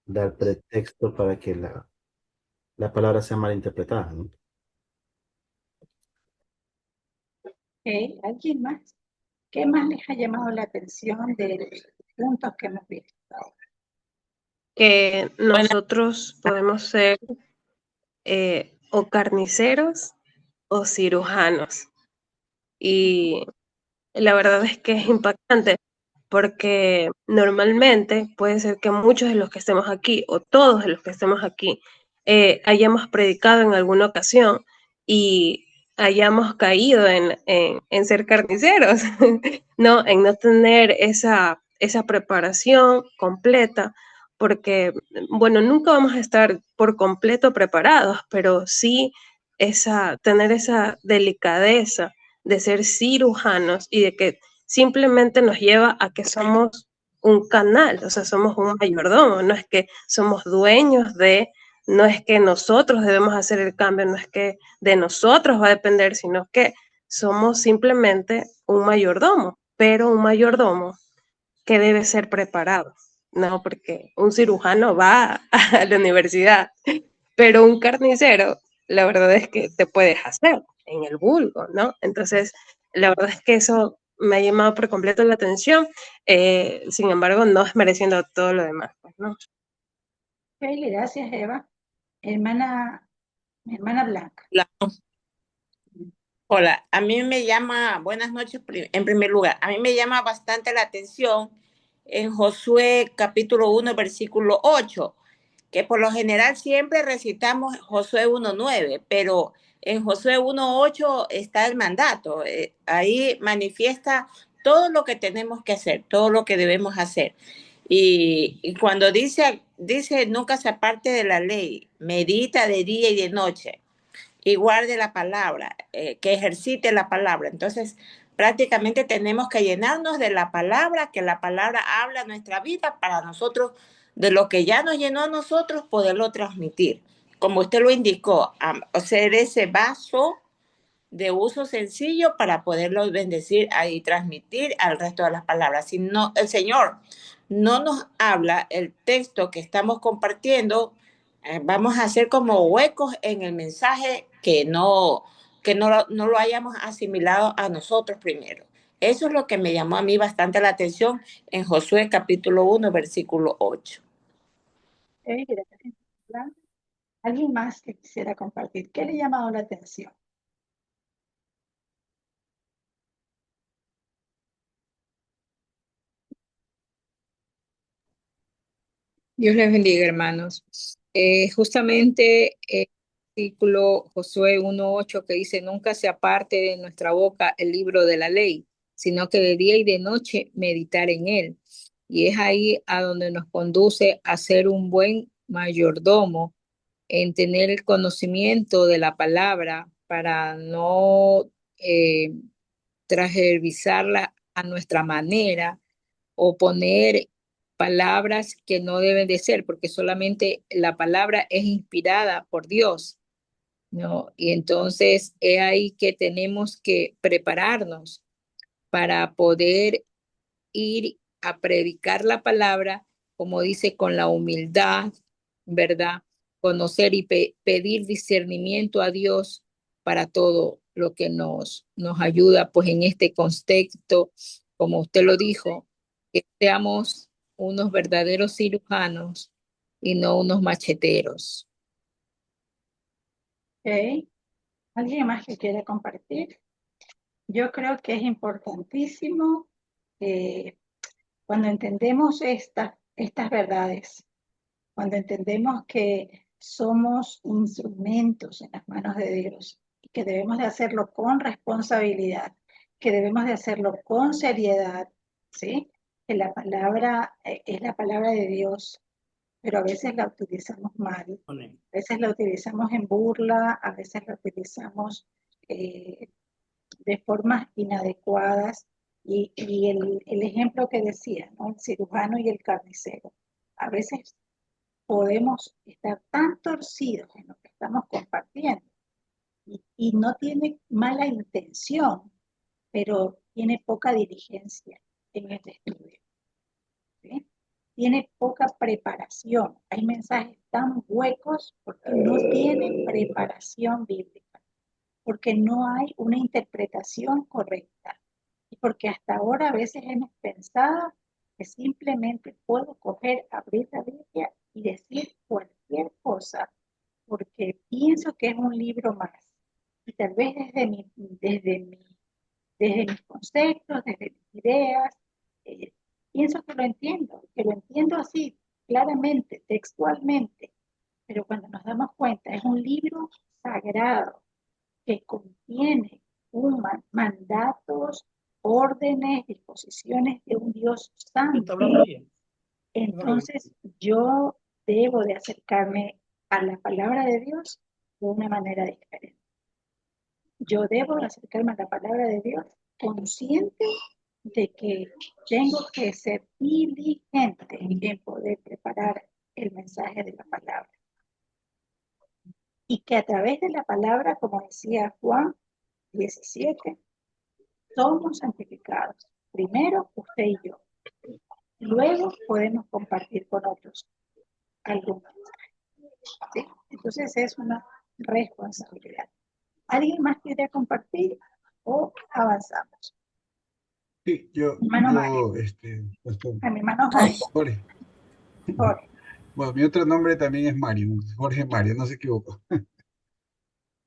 dar pretexto para que la palabra sea malinterpretada, ¿no? Okay. ¿Alguien más? ¿Qué más les ha llamado la atención de los puntos que hemos visto ahora? Que nosotros podemos ser o carniceros o cirujanos. Y la verdad es que es impactante porque normalmente puede ser que muchos de los que estemos aquí o todos de los que estemos aquí hayamos predicado en alguna ocasión y hayamos caído en ser carniceros, ¿no? En no tener esa preparación completa, porque, bueno, nunca vamos a estar por completo preparados, pero sí tener esa delicadeza de ser cirujanos y de que simplemente nos lleva a que somos un canal, o sea, somos un mayordomo, no es que somos dueños no es que nosotros debemos hacer el cambio, no es que de nosotros va a depender, sino que somos simplemente un mayordomo, pero un mayordomo que debe ser preparado, ¿no? Porque un cirujano va a la universidad, pero un carnicero, la verdad es que te puedes hacer en el vulgo, ¿no? Entonces, la verdad es que eso me ha llamado por completo la atención, sin embargo, no desmereciendo todo lo demás, pues, ¿no? Ok, gracias, Eva. Hermana Blanca. Hola, a mí me llama, buenas noches en primer lugar, a mí me llama bastante la atención en Josué capítulo 1, versículo 8, que por lo general siempre recitamos Josué 1:9, pero en Josué 1:8 está el mandato, ahí manifiesta todo lo que tenemos que hacer, todo lo que debemos hacer. Y cuando dice, nunca se aparte de la ley, medita de día y de noche y guarde la palabra, que ejercite la palabra. Entonces, prácticamente tenemos que llenarnos de la palabra, que la palabra habla nuestra vida para nosotros, de lo que ya nos llenó a nosotros, poderlo transmitir. Como usted lo indicó, hacer ese vaso de uso sencillo para poderlo bendecir y transmitir al resto de las palabras. Si no, el Señor no nos habla el texto que estamos compartiendo, vamos a hacer como huecos en el mensaje que no lo hayamos asimilado a nosotros primero. Eso es lo que me llamó a mí bastante la atención en Josué capítulo 1, versículo 8. Gracias. ¿Alguien más que quisiera compartir? ¿Qué le ha llamado la atención? Dios les bendiga, hermanos. Justamente el versículo Josué 1:8 que dice, nunca se aparte de nuestra boca el libro de la ley, sino que de día y de noche meditar en él. Y es ahí a donde nos conduce a ser un buen mayordomo, en tener el conocimiento de la palabra para no transversarla a nuestra manera o poner palabras que no deben de ser, porque solamente la palabra es inspirada por Dios, ¿no? Y entonces es ahí que tenemos que prepararnos para poder ir a predicar la palabra, como dice, con la humildad, ¿verdad? conocer y pedir discernimiento a Dios para todo lo que nos ayuda, pues en este contexto, como usted lo dijo, que seamos unos verdaderos cirujanos y no unos macheteros. Ok. ¿Alguien más que quiere compartir? Yo creo que es importantísimo cuando entendemos estas verdades, cuando entendemos que somos instrumentos en las manos de Dios y que debemos de hacerlo con responsabilidad, que debemos de hacerlo con seriedad, ¿sí? Que la palabra es la palabra de Dios, pero a veces la utilizamos mal, a veces la utilizamos en burla, a veces la utilizamos de formas inadecuadas. Y el ejemplo que decía, ¿no? El cirujano y el carnicero. A veces podemos estar tan torcidos en lo que estamos compartiendo y no tiene mala intención, pero tiene poca diligencia en este estudio, ¿sí? Tiene poca preparación. Hay mensajes tan huecos porque no tienen preparación bíblica, porque no hay una interpretación correcta y porque hasta ahora a veces hemos pensado que simplemente puedo coger, abrir la Biblia y decir cualquier cosa porque pienso que es un libro más. Y tal vez desde mis conceptos, desde mis ideas, pienso que lo entiendo así, claramente, textualmente, pero cuando nos damos cuenta, es un libro sagrado que contiene mandatos, órdenes, disposiciones de un Dios santo. Entonces yo debo de acercarme a la palabra de Dios de una manera diferente. Yo debo de acercarme a la palabra de Dios consciente de que tengo que ser diligente en poder preparar el mensaje de la palabra. Y que a través de la palabra, como decía Juan 17, somos santificados. Primero usted y yo. Luego podemos compartir con otros algún mensaje. ¿Sí? Entonces es una responsabilidad. ¿Alguien más quiere compartir o avanzamos? Sí, Hermano Mario. Pastor. A mi hermano Jorge. Jorge. Jorge. Bueno, mi otro nombre también es Mario, Jorge Mario, no se equivocó.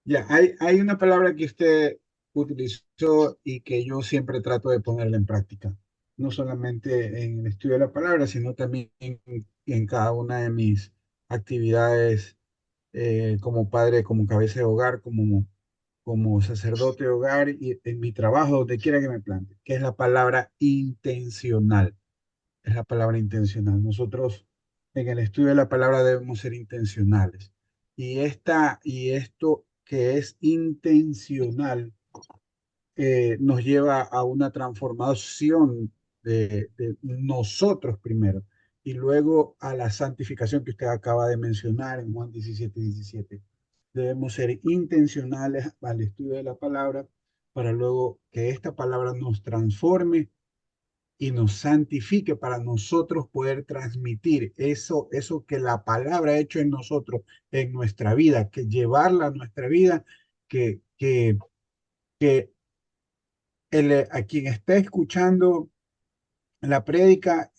Ya, hay una palabra que usted utilizó y que yo siempre trato de ponerla en práctica, no solamente en el estudio de la palabra, sino también en cada una de mis actividades como padre, como cabeza de hogar, como sacerdote de hogar y en mi trabajo, donde quiera que me plante, que es la palabra intencional. Es la palabra intencional. Nosotros en el estudio de la palabra debemos ser intencionales. Y esto que es intencional nos lleva a una transformación de nosotros primero y luego a la santificación que usted acaba de mencionar en Juan 17:17. Debemos ser intencionales al estudio de la palabra para luego que esta palabra nos transforme y nos santifique para nosotros poder transmitir eso que la palabra ha hecho en nosotros, en nuestra vida, que llevarla a nuestra vida, que a quien está escuchando la prédica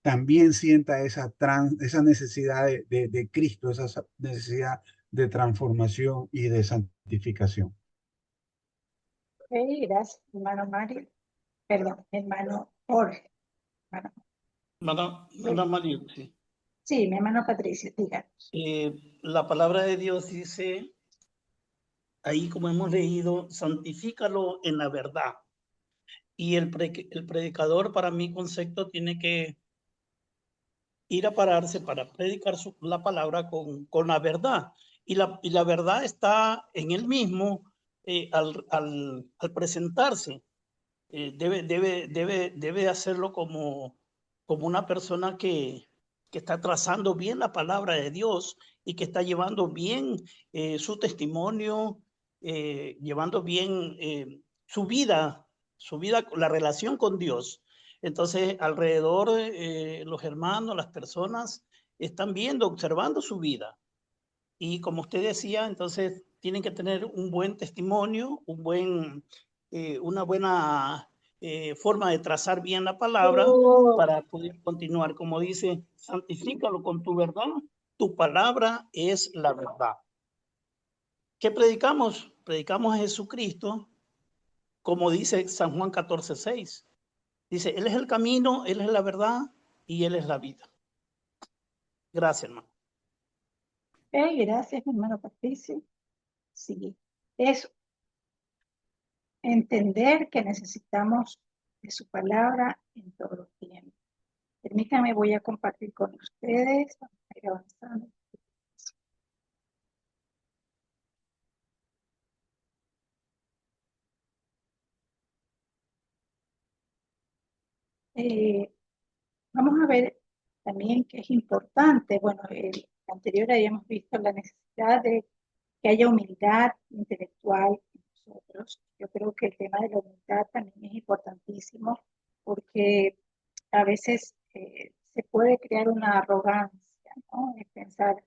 también sienta esa necesidad de Cristo, esa necesidad de transformación y de santificación. Ok, gracias, hermano Mario. Perdón, hermano Jorge. Hermana María, sí. Sí, mi hermano Patricio, díganos. La palabra de Dios dice, ahí como hemos leído, santifícalo en la verdad. Y el predicador, para mi concepto, tiene que ir a pararse para predicar la palabra con la verdad. Y la verdad está en él mismo al presentarse. Debe hacerlo como una persona que está trazando bien la palabra de Dios y que está llevando bien su testimonio, llevando bien su vida, la relación con Dios. Entonces, alrededor los hermanos, las personas están viendo, observando su vida. Y como usted decía, entonces tienen que tener un buen testimonio, una buena forma de trazar bien la palabra para poder continuar. Como dice, santifícalo con tu verdad, tu palabra es la verdad. ¿Qué predicamos? Predicamos a Jesucristo, como dice San Juan 14:6. Dice, Él es el camino, Él es la verdad y Él es la vida. Gracias, hermano. Gracias, mi hermano Patricio. Sí, es entender que necesitamos de su palabra en todo tiempo. Permítame, voy a compartir con ustedes. Vamos a ir avanzando. Vamos a ver también que es importante, bueno, el anterior habíamos visto la necesidad de que haya humildad intelectual en nosotros. Yo creo que el tema de la humildad también es importantísimo porque a veces se puede crear una arrogancia, ¿no? De pensar,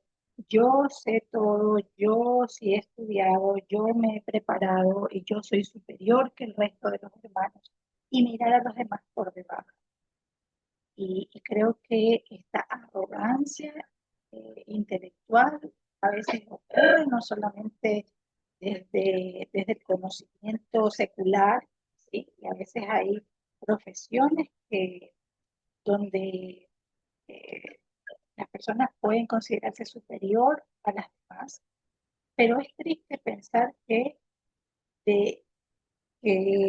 yo sé todo, yo sí he estudiado, yo me he preparado y yo soy superior que el resto de los hermanos y mirar a los demás por debajo. Y creo que esta arrogancia intelectual a veces ocurre no solamente desde el conocimiento secular, ¿sí? Y a veces hay profesiones donde las personas pueden considerarse superior a las demás, pero es triste pensar que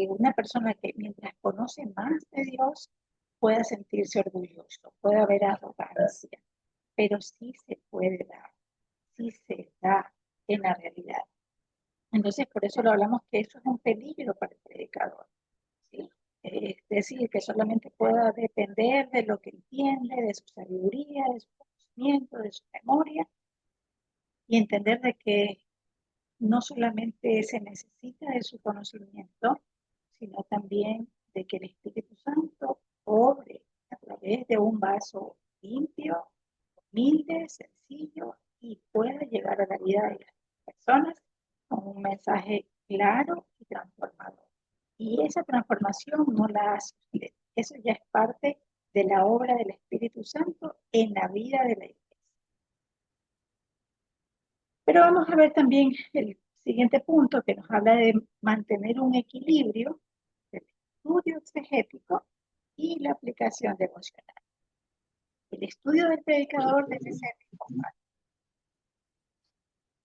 una persona que mientras conoce más de Dios pueda sentirse orgulloso, puede haber arrogancia, pero sí se puede dar, sí se da en la realidad. Entonces, por eso lo hablamos que eso es un peligro para el predicador, ¿sí? Es decir, que solamente pueda depender de lo que entiende, de su sabiduría, de su conocimiento, de su memoria, y entender de que no solamente se necesita de su conocimiento, sino también de que el Espíritu Santo obre a través de un vaso limpio, humilde, sencillo y pueda llegar a la vida de las personas con un mensaje claro y transformador. Y esa transformación no la hace usted. Eso ya es parte de la obra del Espíritu Santo en la vida de la iglesia. Pero vamos a ver también el siguiente punto que nos habla de mantener un equilibrio del estudio exegético y la aplicación devocional. El estudio del predicador debe ser constante.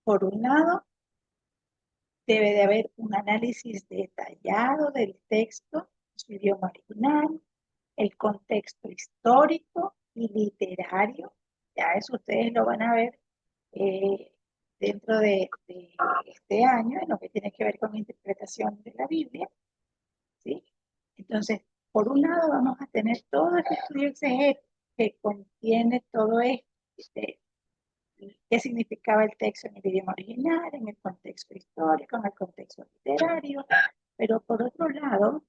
Por un lado, debe de haber un análisis detallado del texto, su idioma original, el contexto histórico y literario. Ya eso ustedes lo van a ver dentro de este año, en lo que tiene que ver con interpretación de la Biblia, ¿sí? Entonces, por un lado vamos a tener todo este estudio exegético que contiene todo esto, qué significaba el texto en el idioma original, en el contexto histórico, en el contexto literario, pero por otro lado,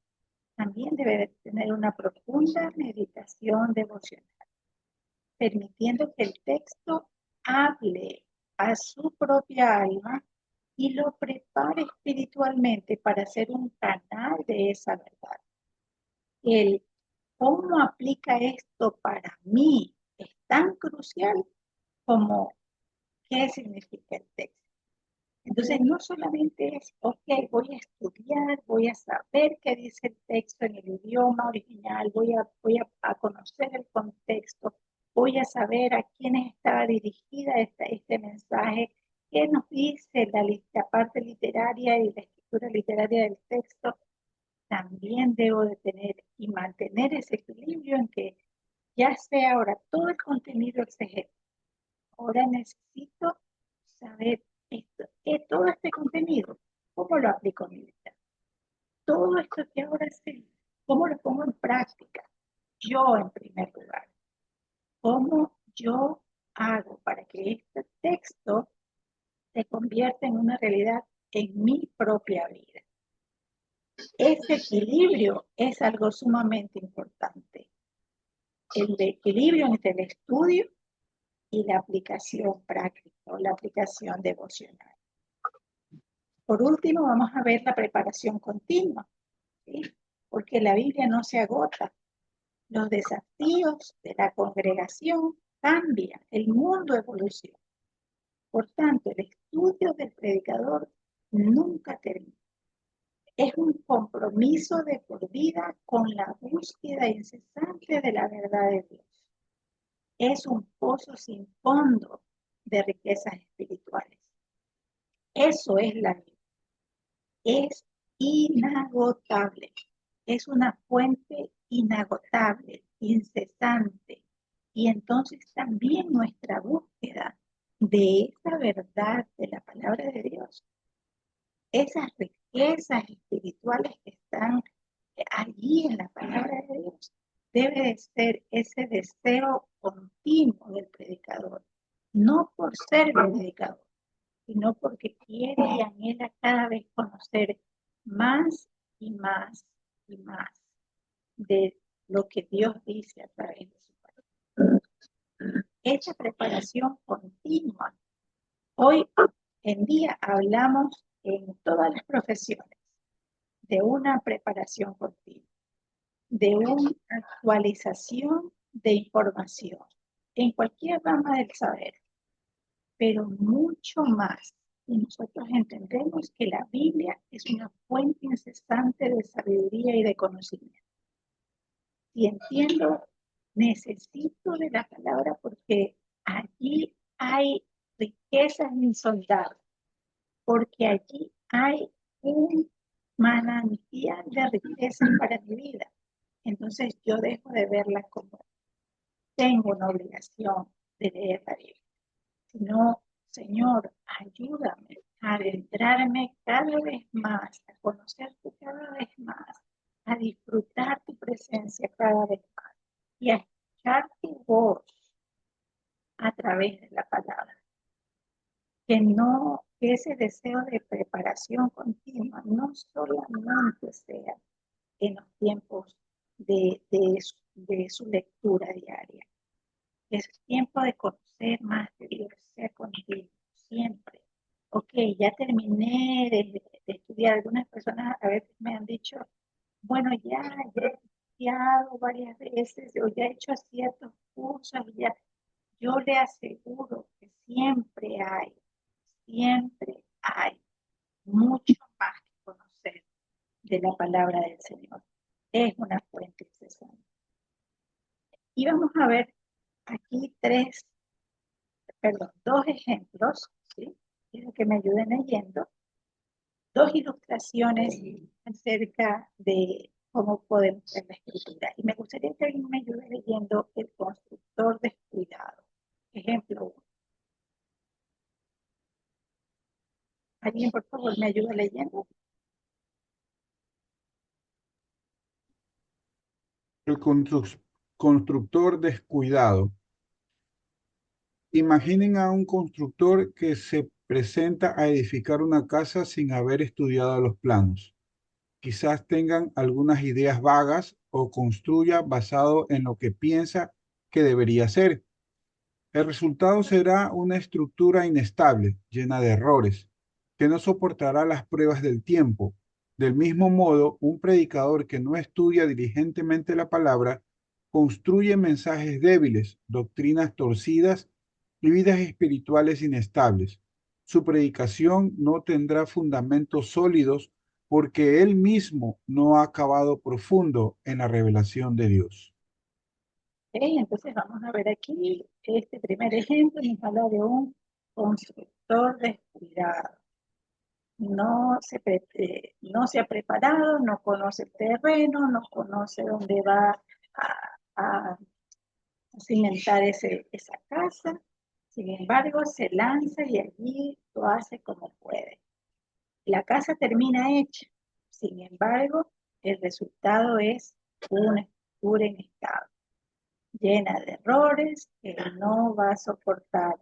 también debe tener una profunda meditación devocional, permitiendo que el texto hable a su propia alma y lo prepare espiritualmente para ser un canal de esa verdad. El cómo aplica esto para mí es tan crucial como qué significa el texto. Entonces, no solamente es, ok, voy a estudiar, voy a saber qué dice el texto en el idioma original, voy a conocer el contexto, voy a saber a quiénes estaba dirigida este mensaje, qué nos dice la parte literaria y la escritura literaria del texto. También debo de tener y mantener ese equilibrio en que ya sé ahora todo el contenido exegético. Ahora necesito saber todo este contenido, ¿cómo lo aplico en mi vida? Todo esto que ahora sé, ¿cómo lo pongo en práctica? Yo en primer lugar. ¿Cómo yo hago para que este texto se convierta en una realidad en mi propia vida? Ese equilibrio es algo sumamente importante. El equilibrio entre el estudio y la aplicación práctica o la aplicación devocional. Por último, vamos a ver la preparación continua, ¿sí? Porque la Biblia no se agota. Los desafíos de la congregación cambian, el mundo evoluciona. Por tanto, el estudio del predicador nunca termina. Es un compromiso de por vida con la búsqueda incesante de la verdad de Dios. Es un pozo sin fondo de riquezas espirituales. Eso es la vida. Es inagotable. Es una fuente inagotable, incesante. Y entonces también nuestra búsqueda de esa verdad de la palabra de Dios, esas riquezas espirituales que están allí en la palabra de Dios, debe de ser ese deseo continuo del predicador, no por ser predicador, sino porque quiere y anhela cada vez conocer más y más y más de lo que Dios dice a través de su palabra. Esa preparación continua. Hoy en día hablamos en todas las profesiones de una preparación continua, de una actualización de información en cualquier rama del saber, pero mucho más. Y nosotros entendemos que la Biblia es una fuente incesante de sabiduría y de conocimiento. Si entiendo, necesito de la palabra porque allí hay riquezas insondables, porque allí hay un manantial de riquezas para mi vida. Entonces yo dejo de verla como tengo una obligación de leer la Biblia, sino, Señor, ayúdame a adentrarme cada vez más, a conocerte cada vez más, a disfrutar tu presencia cada vez más y a escuchar tu voz a través de la palabra. Que ese deseo de preparación continua no solamente sea en los tiempos de su lectura diaria. Es tiempo de conocer más de Dios, sea continuo, siempre. Ok, ya terminé de estudiar. Algunas personas a veces me han dicho, bueno, ya he estudiado varias veces, o ya he hecho ciertos cursos, ya. Yo le aseguro que siempre hay mucho más que conocer de la palabra del Señor. Es una fuente incesante. Y vamos a ver aquí dos ejemplos, ¿sí? Quiero que me ayuden leyendo. Dos ilustraciones acerca de cómo podemos ver la escritura. Y me gustaría que alguien me ayude leyendo El constructor descuidado. Ejemplo 1. ¿Alguien, por favor, me ayuda leyendo? El constructor descuidado. Imaginen a un constructor que se presenta a edificar una casa sin haber estudiado los planos. Quizás tengan algunas ideas vagas o construya basado en lo que piensa que debería ser. El resultado será una estructura inestable, llena de errores, que no soportará las pruebas del tiempo. Del mismo modo, un predicador que no estudia diligentemente la palabra construye mensajes débiles, doctrinas torcidas y vidas espirituales inestables. Su predicación no tendrá fundamentos sólidos porque él mismo no ha acabado profundo en la revelación de Dios. Entonces vamos a ver aquí, este primer ejemplo nos habla de un constructor descuidado. No se ha preparado, no conoce el terreno, no conoce dónde va a cimentar esa casa. Sin embargo, se lanza y allí lo hace como puede. La casa termina hecha. Sin embargo, el resultado es una estructura inestable, llena de errores que no va a soportar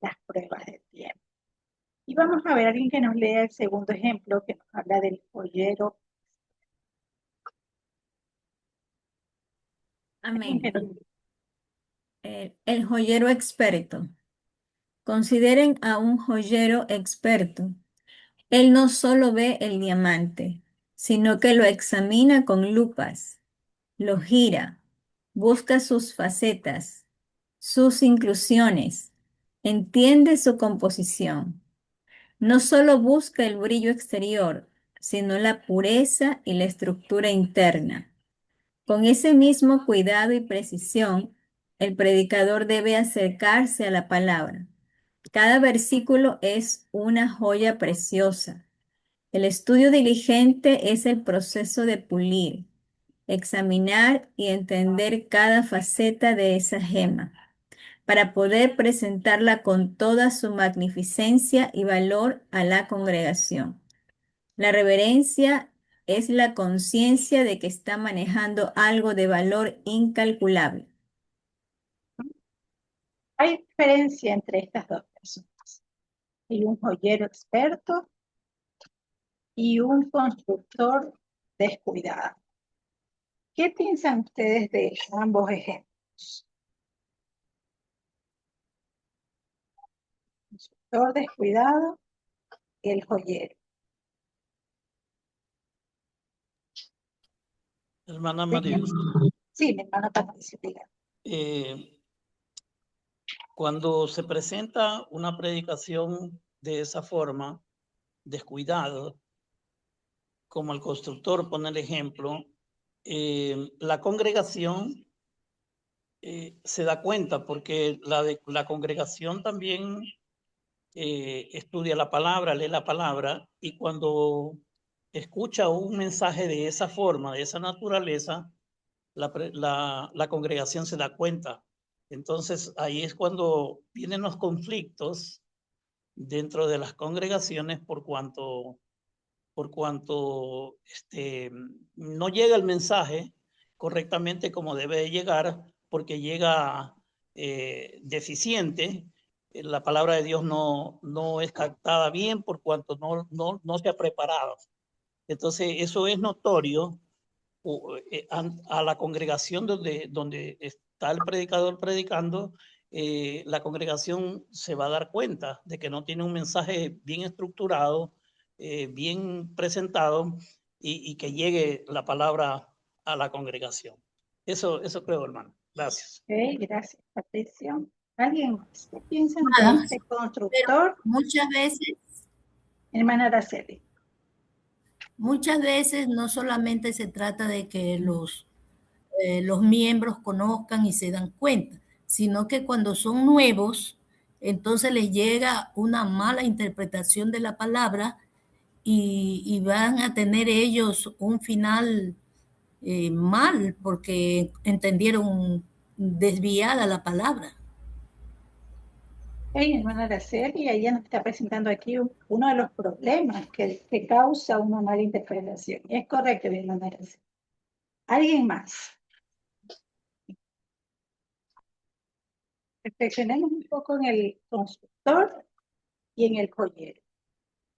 las pruebas del tiempo. Y vamos a ver a alguien que nos lea el segundo ejemplo, que nos habla del joyero. Amén. El joyero experto. Consideren a un joyero experto. Él no solo ve el diamante, sino que lo examina con lupas, lo gira, busca sus facetas, sus inclusiones, entiende su composición. No solo busca el brillo exterior, sino la pureza y la estructura interna. Con ese mismo cuidado y precisión, el predicador debe acercarse a la palabra. Cada versículo es una joya preciosa. El estudio diligente es el proceso de pulir, examinar y entender cada faceta de esa gema, para poder presentarla con toda su magnificencia y valor a la congregación. La reverencia es la conciencia de que está manejando algo de valor incalculable. Hay diferencia entre estas dos personas. Hay un joyero experto y un constructor descuidado. ¿Qué piensan ustedes de ambos ejemplos? El constructor descuidado y el joyero. Hermana María, Sí, mi hermana Patricia, diga. Cuando se presenta una predicación de esa forma, descuidado, como el constructor pone el ejemplo, la congregación se da cuenta porque la congregación también estudia la palabra, lee la palabra, y cuando escucha un mensaje de esa forma, de esa naturaleza, la congregación se da cuenta. Entonces ahí es cuando vienen los conflictos dentro de las congregaciones por cuanto no llega el mensaje correctamente como debe de llegar, porque llega deficiente. La palabra de Dios no es captada bien por cuanto no se ha preparado. Entonces eso es notorio a la congregación donde está el predicador predicando. La congregación se va a dar cuenta de que no tiene un mensaje bien estructurado, bien presentado, y que llegue la palabra a la congregación. Eso creo, hermano. Gracias. Ok, gracias, Patricia. ¿Alguien más? ¿Qué piensan Nada, de este constructor? Hermana Araceli. Muchas veces no solamente se trata de que los miembros conozcan y se dan cuenta, sino que cuando son nuevos, entonces les llega una mala interpretación de la palabra y van a tener ellos un final mal porque entendieron desviada la palabra. Hey, hermana Araceli, ella nos está presentando aquí uno de los problemas que causa una mala interpretación. Es correcto, mi hermana Araceli. ¿Alguien más? Reflexionemos un poco en el constructor y en el joyero.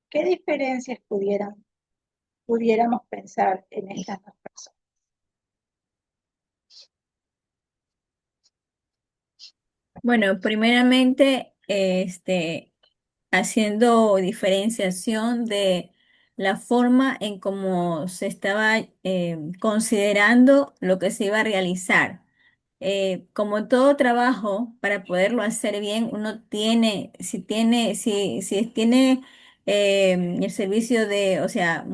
¿Qué diferencias pudiéramos pensar en estas dos personas? Bueno, primeramente, haciendo diferenciación de la forma en cómo se estaba considerando lo que se iba a realizar. Como todo trabajo, para poderlo hacer bien, uno tiene, si tiene el servicio de, o sea,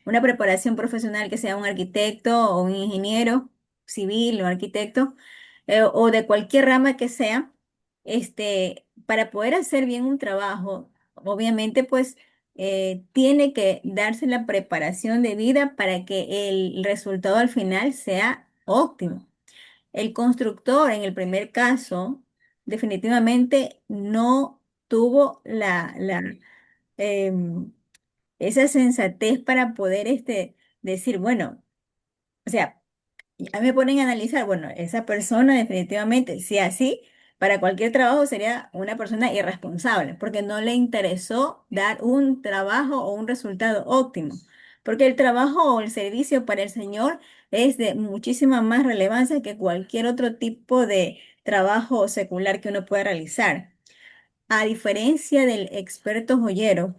una preparación profesional, que sea un arquitecto o un ingeniero civil o arquitecto, o de cualquier rama que sea, para poder hacer bien un trabajo, obviamente, pues tiene que darse la preparación debida para que el resultado al final sea óptimo. El constructor, en el primer caso, definitivamente no tuvo em, esa sensatez para poder decir, bueno, o sea, a mí me ponen a analizar, bueno, esa persona definitivamente, si así, para cualquier trabajo sería una persona irresponsable, porque no le interesó dar un trabajo o un resultado óptimo, porque el trabajo o el servicio para el Señor es de muchísima más relevancia que cualquier otro tipo trabajo secular que uno puede realizar. A diferencia del experto joyero,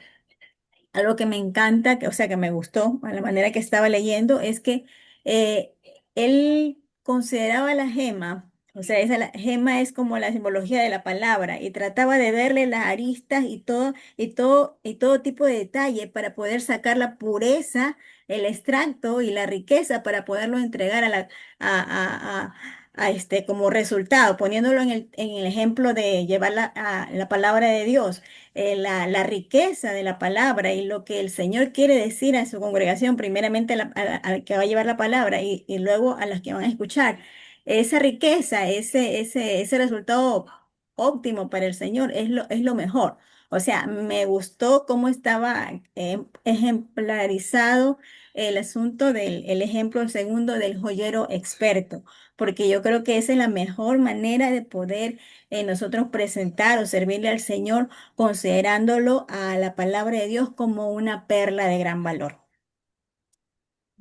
algo que me encanta, o sea, que me gustó a la manera que estaba leyendo, es que eh, él consideraba la gema, o sea, la gema es como la simbología de la palabra, y trataba de verle las aristas y todo tipo de detalle para poder sacar la pureza, el extracto y la riqueza para poderlo entregar como resultado, poniéndolo en el ejemplo de llevar la palabra de Dios, la riqueza de la palabra y lo que el Señor quiere decir a su congregación, primeramente al que va a llevar la palabra y luego a las que van a escuchar. Esa riqueza, ese resultado óptimo para el Señor es lo mejor. O sea, me gustó cómo estaba ejemplarizado el asunto el ejemplo segundo del joyero experto, porque yo creo que esa es la mejor manera de poder nosotros presentar o servirle al Señor considerándolo a la palabra de Dios como una perla de gran valor.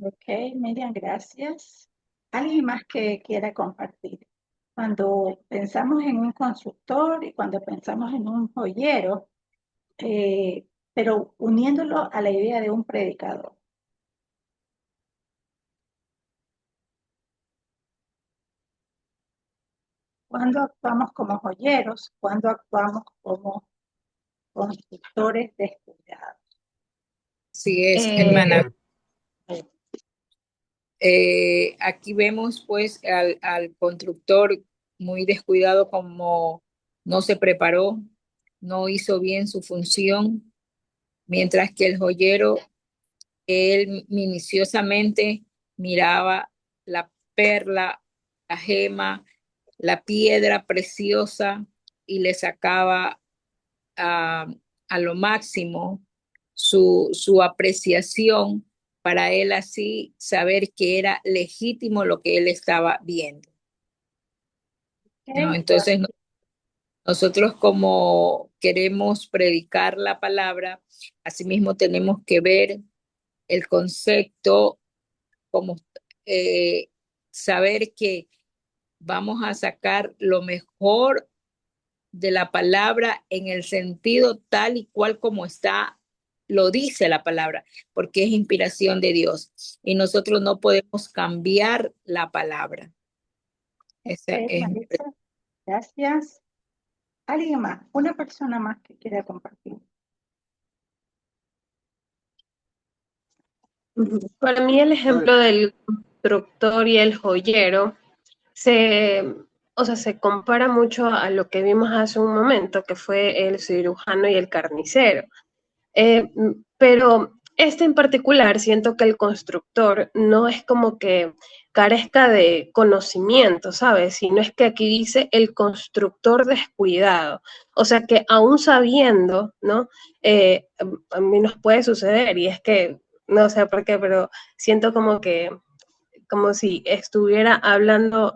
Ok, Miriam, gracias. ¿Alguien más que quiera compartir? Cuando pensamos en un constructor y cuando pensamos en un joyero, pero uniéndolo a la idea de un predicador. ¿Cuándo actuamos como joyeros? ¿Cuándo actuamos como constructores descuidados? Así es, Eh, hermana. Aquí vemos pues al constructor muy descuidado, como no se preparó, no hizo bien su función, mientras que el joyero, él minuciosamente miraba la perla, la gema, la piedra preciosa y le sacaba a lo máximo su apreciación para él así saber que era legítimo lo que él estaba viendo, ¿no? Entonces nosotros, como queremos predicar la palabra, asimismo tenemos que ver el concepto, como saber que vamos a sacar lo mejor de la palabra en el sentido tal y cual como está, lo dice la palabra, porque es inspiración de Dios y nosotros no podemos cambiar la palabra. Marisa, gracias. ¿Alguien más? Una persona más que quiera compartir. Para mí el ejemplo del constructor y el joyero se compara mucho a lo que vimos hace un momento, que fue el cirujano y el carnicero. Pero en particular siento que el constructor no es como que carezca de conocimiento, ¿sabes? Sino es que aquí dice el constructor descuidado. O sea que aún sabiendo, ¿no? A mí nos puede suceder y es que, no sé por qué, pero siento como si estuviera hablando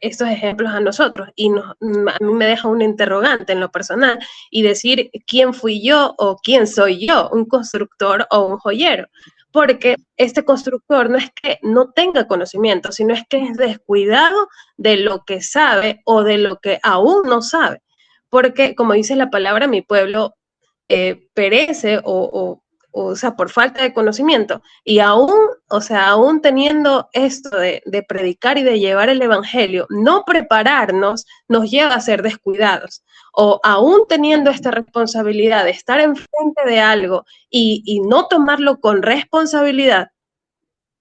estos ejemplos a nosotros y a mí me deja un interrogante en lo personal y decir quién fui yo o quién soy yo, un constructor o un joyero, porque este constructor no es que no tenga conocimiento, sino es que es descuidado de lo que sabe o de lo que aún no sabe, porque como dice la palabra, mi pueblo perece o sea, por falta de conocimiento. Y aún teniendo esto de predicar y de llevar el evangelio, no prepararnos nos lleva a ser descuidados. O aún teniendo esta responsabilidad de estar enfrente de algo y no tomarlo con responsabilidad,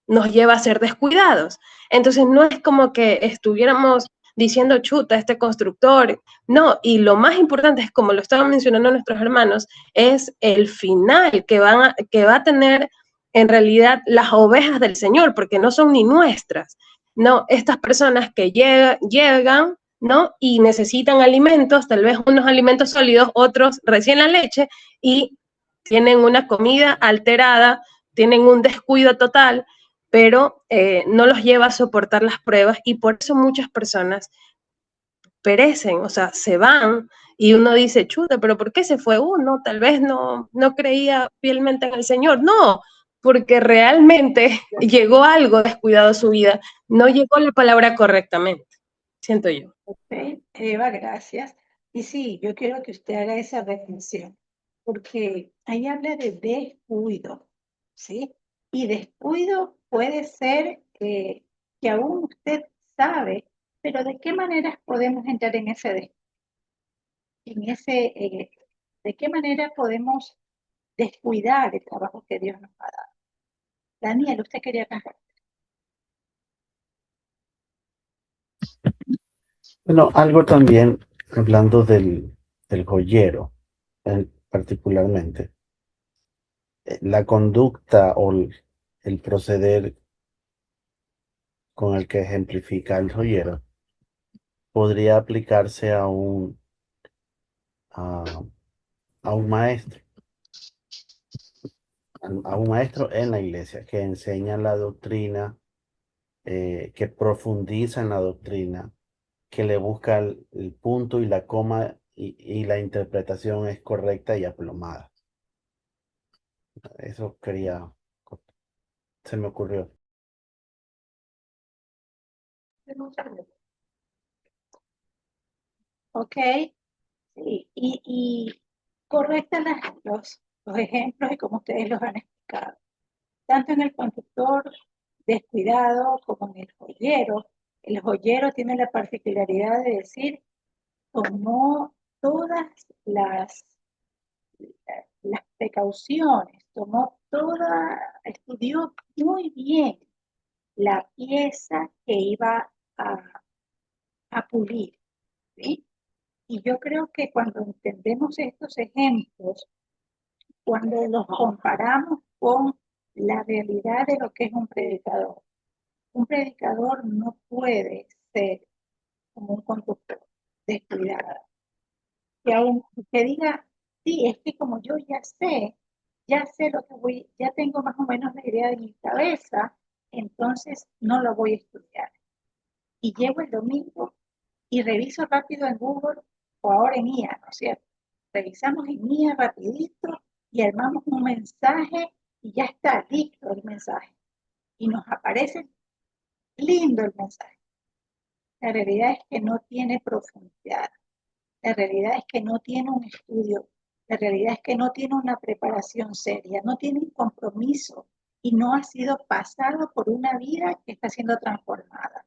nos lleva a ser descuidados. Entonces no es como que estuviéramos diciendo, chuta, este constructor. No, y lo más importante es, como lo estaban mencionando nuestros hermanos, es el final que va a tener en realidad las ovejas del Señor, porque no son ni nuestras. No, estas personas que llegan, ¿no? Y necesitan alimentos, tal vez unos alimentos sólidos, otros recién la leche, y tienen una comida alterada, tienen un descuido total, pero no los lleva a soportar las pruebas y por eso muchas personas perecen, o sea, se van y uno dice, chuta, pero ¿por qué se fue uno? Tal vez no creía fielmente en el Señor. No, porque realmente llegó algo descuidado a su vida, no llegó la palabra correctamente. siento yo. Ok, Eva, gracias. Y sí, yo quiero que usted haga esa reflexión, porque ahí habla de descuido, ¿sí? Y descuido puede ser que aún usted sabe, pero ¿de qué maneras podemos entrar en de qué manera podemos descuidar el trabajo que Dios nos ha dado? Daniel, usted quería compartir. Bueno, algo también, hablando del joyero, particularmente, la conducta o el proceder con el que ejemplifica el joyero podría aplicarse a, a un maestro, a un maestro en la iglesia que enseña la doctrina, que profundiza en la doctrina, que le busca el punto y la coma y la interpretación es correcta y aplomada. Eso se me ocurrió. Ok, sí, y correctan los ejemplos y como ustedes los han explicado, tanto en el conductor descuidado como en el joyero. El joyero tiene la particularidad de decir, tomó todas las precauciones, estudió muy bien la pieza que iba a pulir, ¿sí? Y yo creo que cuando entendemos estos ejemplos, cuando los comparamos con la realidad de lo que es un predicador no puede ser como un conductor descuidado. Que diga, sí, es que como yo ya sé lo que ya tengo más o menos la idea de mi cabeza, entonces no lo voy a estudiar. Y llego el domingo y reviso rápido en Google o ahora en IA, ¿no es cierto? Revisamos en IA rapidito y armamos un mensaje y ya está listo el mensaje. Y nos aparece lindo el mensaje. La realidad es que no tiene profundidad. La realidad es que no tiene un estudio. La realidad es que no tiene una preparación seria, no tiene un compromiso y no ha sido pasado por una vida que está siendo transformada.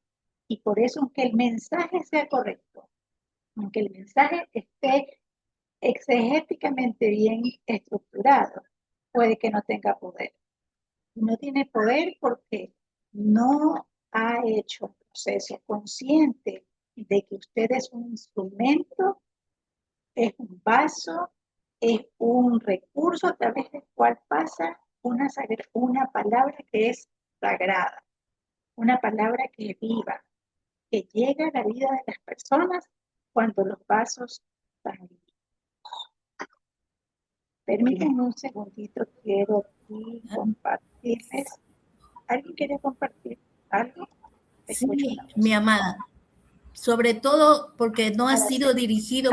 Y por eso, aunque el mensaje sea correcto, aunque el mensaje esté exegéticamente bien estructurado, puede que no tenga poder. No tiene poder porque no ha hecho un proceso consciente de que usted es un instrumento, es un vaso, es un recurso a través del cual pasa una palabra que es sagrada, una palabra que es viva, que llega a la vida de las personas cuando los vasos están vivos. Permítanme un segundito, quiero aquí compartirles. ¿Alguien quiere compartir algo? Sí, mi amada, sobre todo porque no ha sido dirigido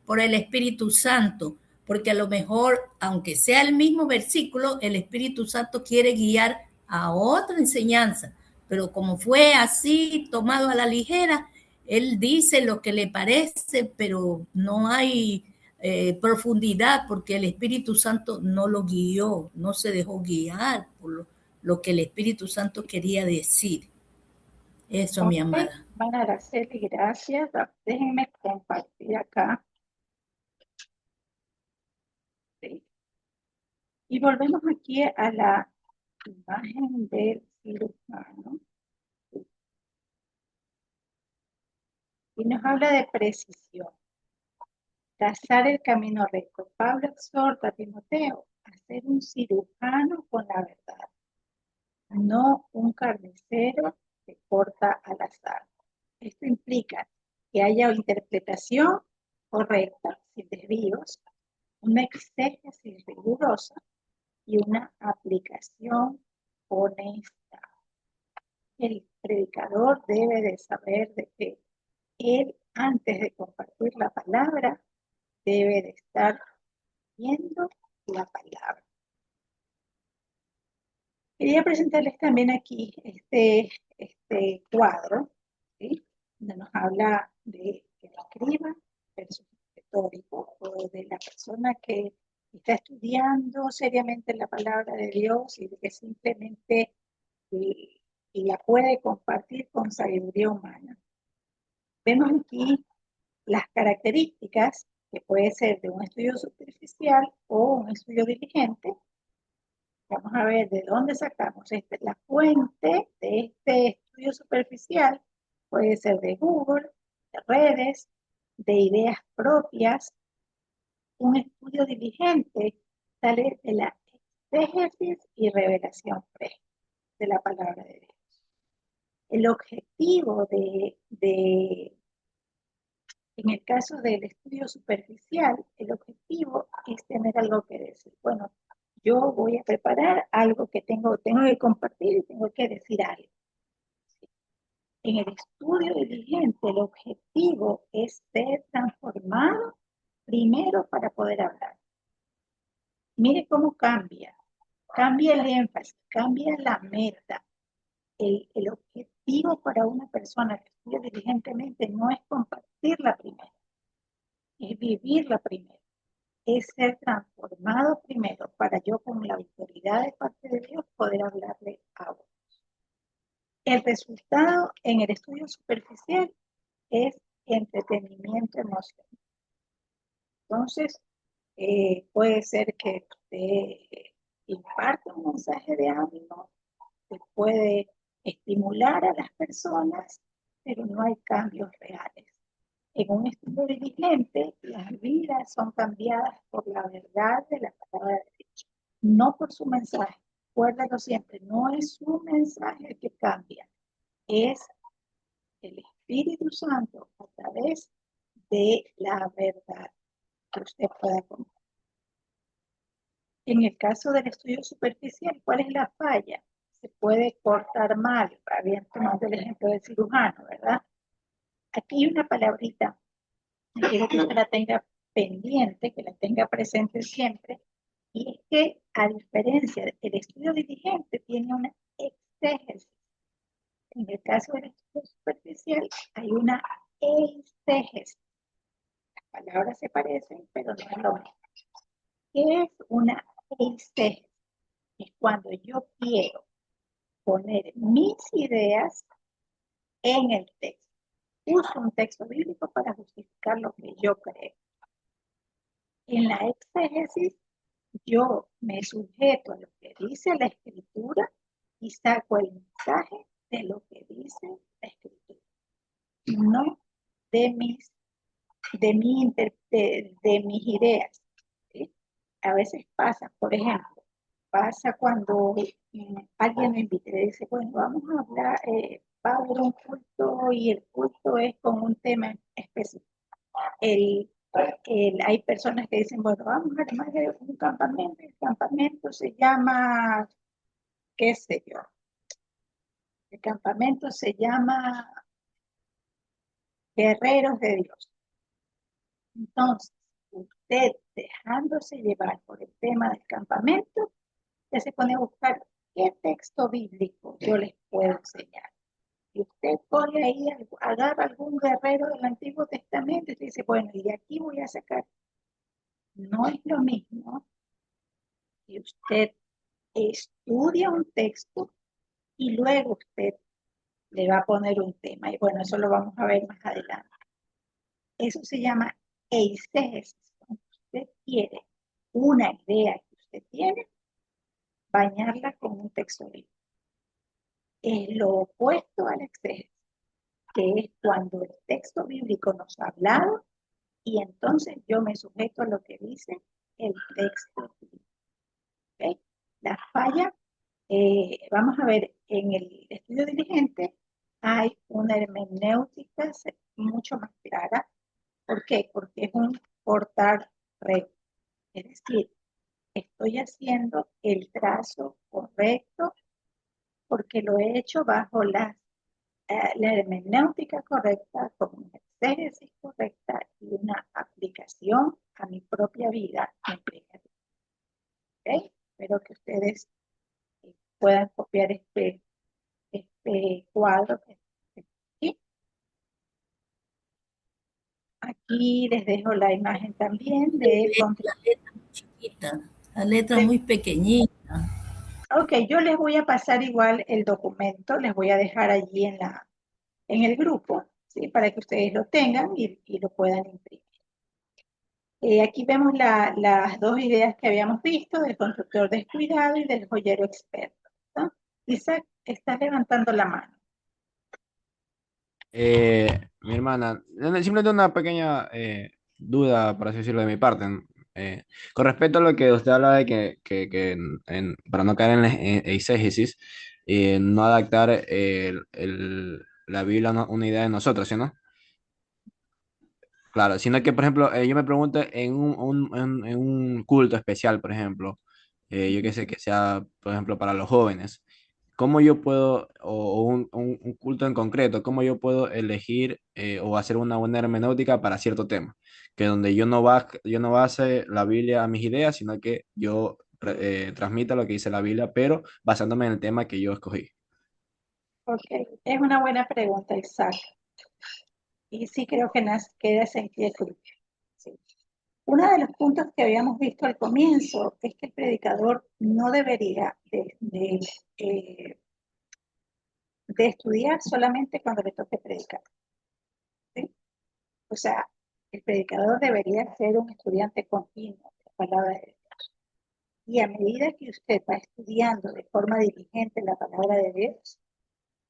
por el Espíritu Santo, porque a lo mejor, aunque sea el mismo versículo, el Espíritu Santo quiere guiar a otra enseñanza, pero como fue así, tomado a la ligera, él dice lo que le parece, pero no hay profundidad porque el Espíritu Santo no lo guió, no se dejó guiar por lo que el Espíritu Santo quería decir. Eso, mi amada. Van a Araceli, gracias. Déjenme compartir acá. Sí. Y volvemos aquí a la imagen del cirujano. Sí. Y nos habla de precisión. Trazar el camino recto. Pablo exhorta a Timoteo a ser un cirujano con la verdad, no un carnicero que corta al azar. Esto implica que haya interpretación correcta, sin desvíos, una exégesis rigurosa y una aplicación honesta. El predicador debe de saber de que él, antes de compartir la palabra, debe de estar viendo la palabra. Quería presentarles también aquí este cuadro, ¿sí? donde nos habla de el escriba versus el retórico, o de la persona que está estudiando seriamente la palabra de Dios y de que simplemente la puede compartir con sabiduría humana. Vemos aquí las características que puede ser de un estudio superficial o un estudio diligente. Vamos a ver de dónde sacamos la fuente de este estudio superficial. Puede ser de Google, de redes, de ideas propias. Un estudio diligente sale de la exégesis y revelación fresca de la palabra de Dios. El objetivo en el caso del estudio superficial, el objetivo es tener algo que decir. Bueno, yo voy a preparar algo que tengo que compartir y tengo que decir algo. En el estudio diligente, el objetivo es ser transformado primero para poder hablar. Mire cómo cambia el énfasis, cambia la meta. El objetivo para una persona que estudia diligentemente no es compartirla primero, es vivirla primero, es ser transformado primero para yo con la autoridad de parte de Dios poder hablarle a otros. El resultado en el estudio superficial es entretenimiento emocional. Entonces, puede ser que usted imparte un mensaje de ánimo, que puede estimular a las personas, pero no hay cambios reales. En un estudio diligente, las vidas son cambiadas por la verdad de la palabra de Dios, no por su mensaje. Recuérdalo siempre, no es su mensaje el que cambia, es el Espíritu Santo a través de la verdad que usted pueda compartir. En el caso del estudio superficial, ¿cuál es la falla? Se puede cortar mal, habían tomado el ejemplo del cirujano, ¿verdad? Aquí hay una palabrita, quiero que usted la tenga pendiente, que la tenga presente siempre, y es que a diferencia del estudio diligente tiene una exégesis. En el caso del estudio superficial hay una eisegesis. Las palabras se parecen, pero no es lo mismo. ¿Qué es una eisegesis? Es cuando yo quiero poner mis ideas en el texto. Uso un texto bíblico para justificar lo que yo creo. En la exégesis, yo me sujeto a lo que dice la Escritura y saco el mensaje de lo que dice la Escritura, no de mis ideas. ¿Sí? A veces pasa, por ejemplo, cuando alguien me invita y le dice, bueno, vamos a hablar, va a haber un culto y el culto es con un tema específico. Hay personas que dicen, bueno, vamos a armar un campamento, el campamento se llama, qué sé yo, el campamento se llama Guerreros de Dios. Entonces, usted dejándose llevar por el tema del campamento, usted se pone a buscar qué texto bíblico yo les puedo enseñar. Y usted pone ahí, agarra algún guerrero del Antiguo Testamento y dice, bueno, y de aquí voy a sacar. No es lo mismo si usted estudia un texto y luego usted le va a poner un tema. Y bueno, eso lo vamos a ver más adelante. Eso se llama eisegesis. Cuando usted quiere una idea que usted tiene, bañarla con un texto bíblico. Es lo opuesto a la exégesis, que es cuando el texto bíblico nos ha hablado y entonces yo me sujeto a lo que dice el texto bíblico. ¿Okay? La falla, vamos a ver, en el estudio diligente hay una hermenéutica mucho más clara. ¿Por qué? Porque es un cortar recto. Es decir, estoy haciendo el trazo correcto porque lo he hecho bajo la hermenéutica correcta, con una exégesis correcta y una aplicación a mi propia vida. ¿Okay? Espero que ustedes puedan copiar este cuadro que aquí. Aquí les dejo la imagen también de... La letra muy chiquita, la letra muy pequeñita. Ok, yo les voy a pasar igual el documento, les voy a dejar allí en el grupo, ¿sí? Para que ustedes lo tengan y lo puedan imprimir. Aquí vemos las dos ideas que habíamos visto, del constructor descuidado y del joyero experto, ¿no? Isaac, estás levantando la mano. Mi hermana, simplemente una pequeña duda, por así decirlo, de mi parte. ¿No? Con respecto a lo que usted habla de que para no caer en la eisegesis, no adaptar la Biblia a una idea de nosotros, ¿sí, no? Claro, sino que, por ejemplo, yo me pregunto en un culto especial, por ejemplo, yo que sé que sea, por ejemplo, para los jóvenes. ¿Cómo yo puedo, o un culto en concreto, cómo yo puedo elegir o hacer una buena hermenéutica para cierto tema? Que donde yo no base la Biblia a mis ideas, sino que yo transmita lo que dice la Biblia, pero basándome en el tema que yo escogí. Ok, es una buena pregunta, Isaac. Y sí creo que queda esa inquietud. Sí. Uno de los puntos que habíamos visto al comienzo es que el predicador no debería de estudiar solamente cuando le toque predicar, ¿sí? O sea, el predicador debería ser un estudiante continuo de la palabra de Dios. Y a medida que usted va estudiando de forma diligente la palabra de Dios,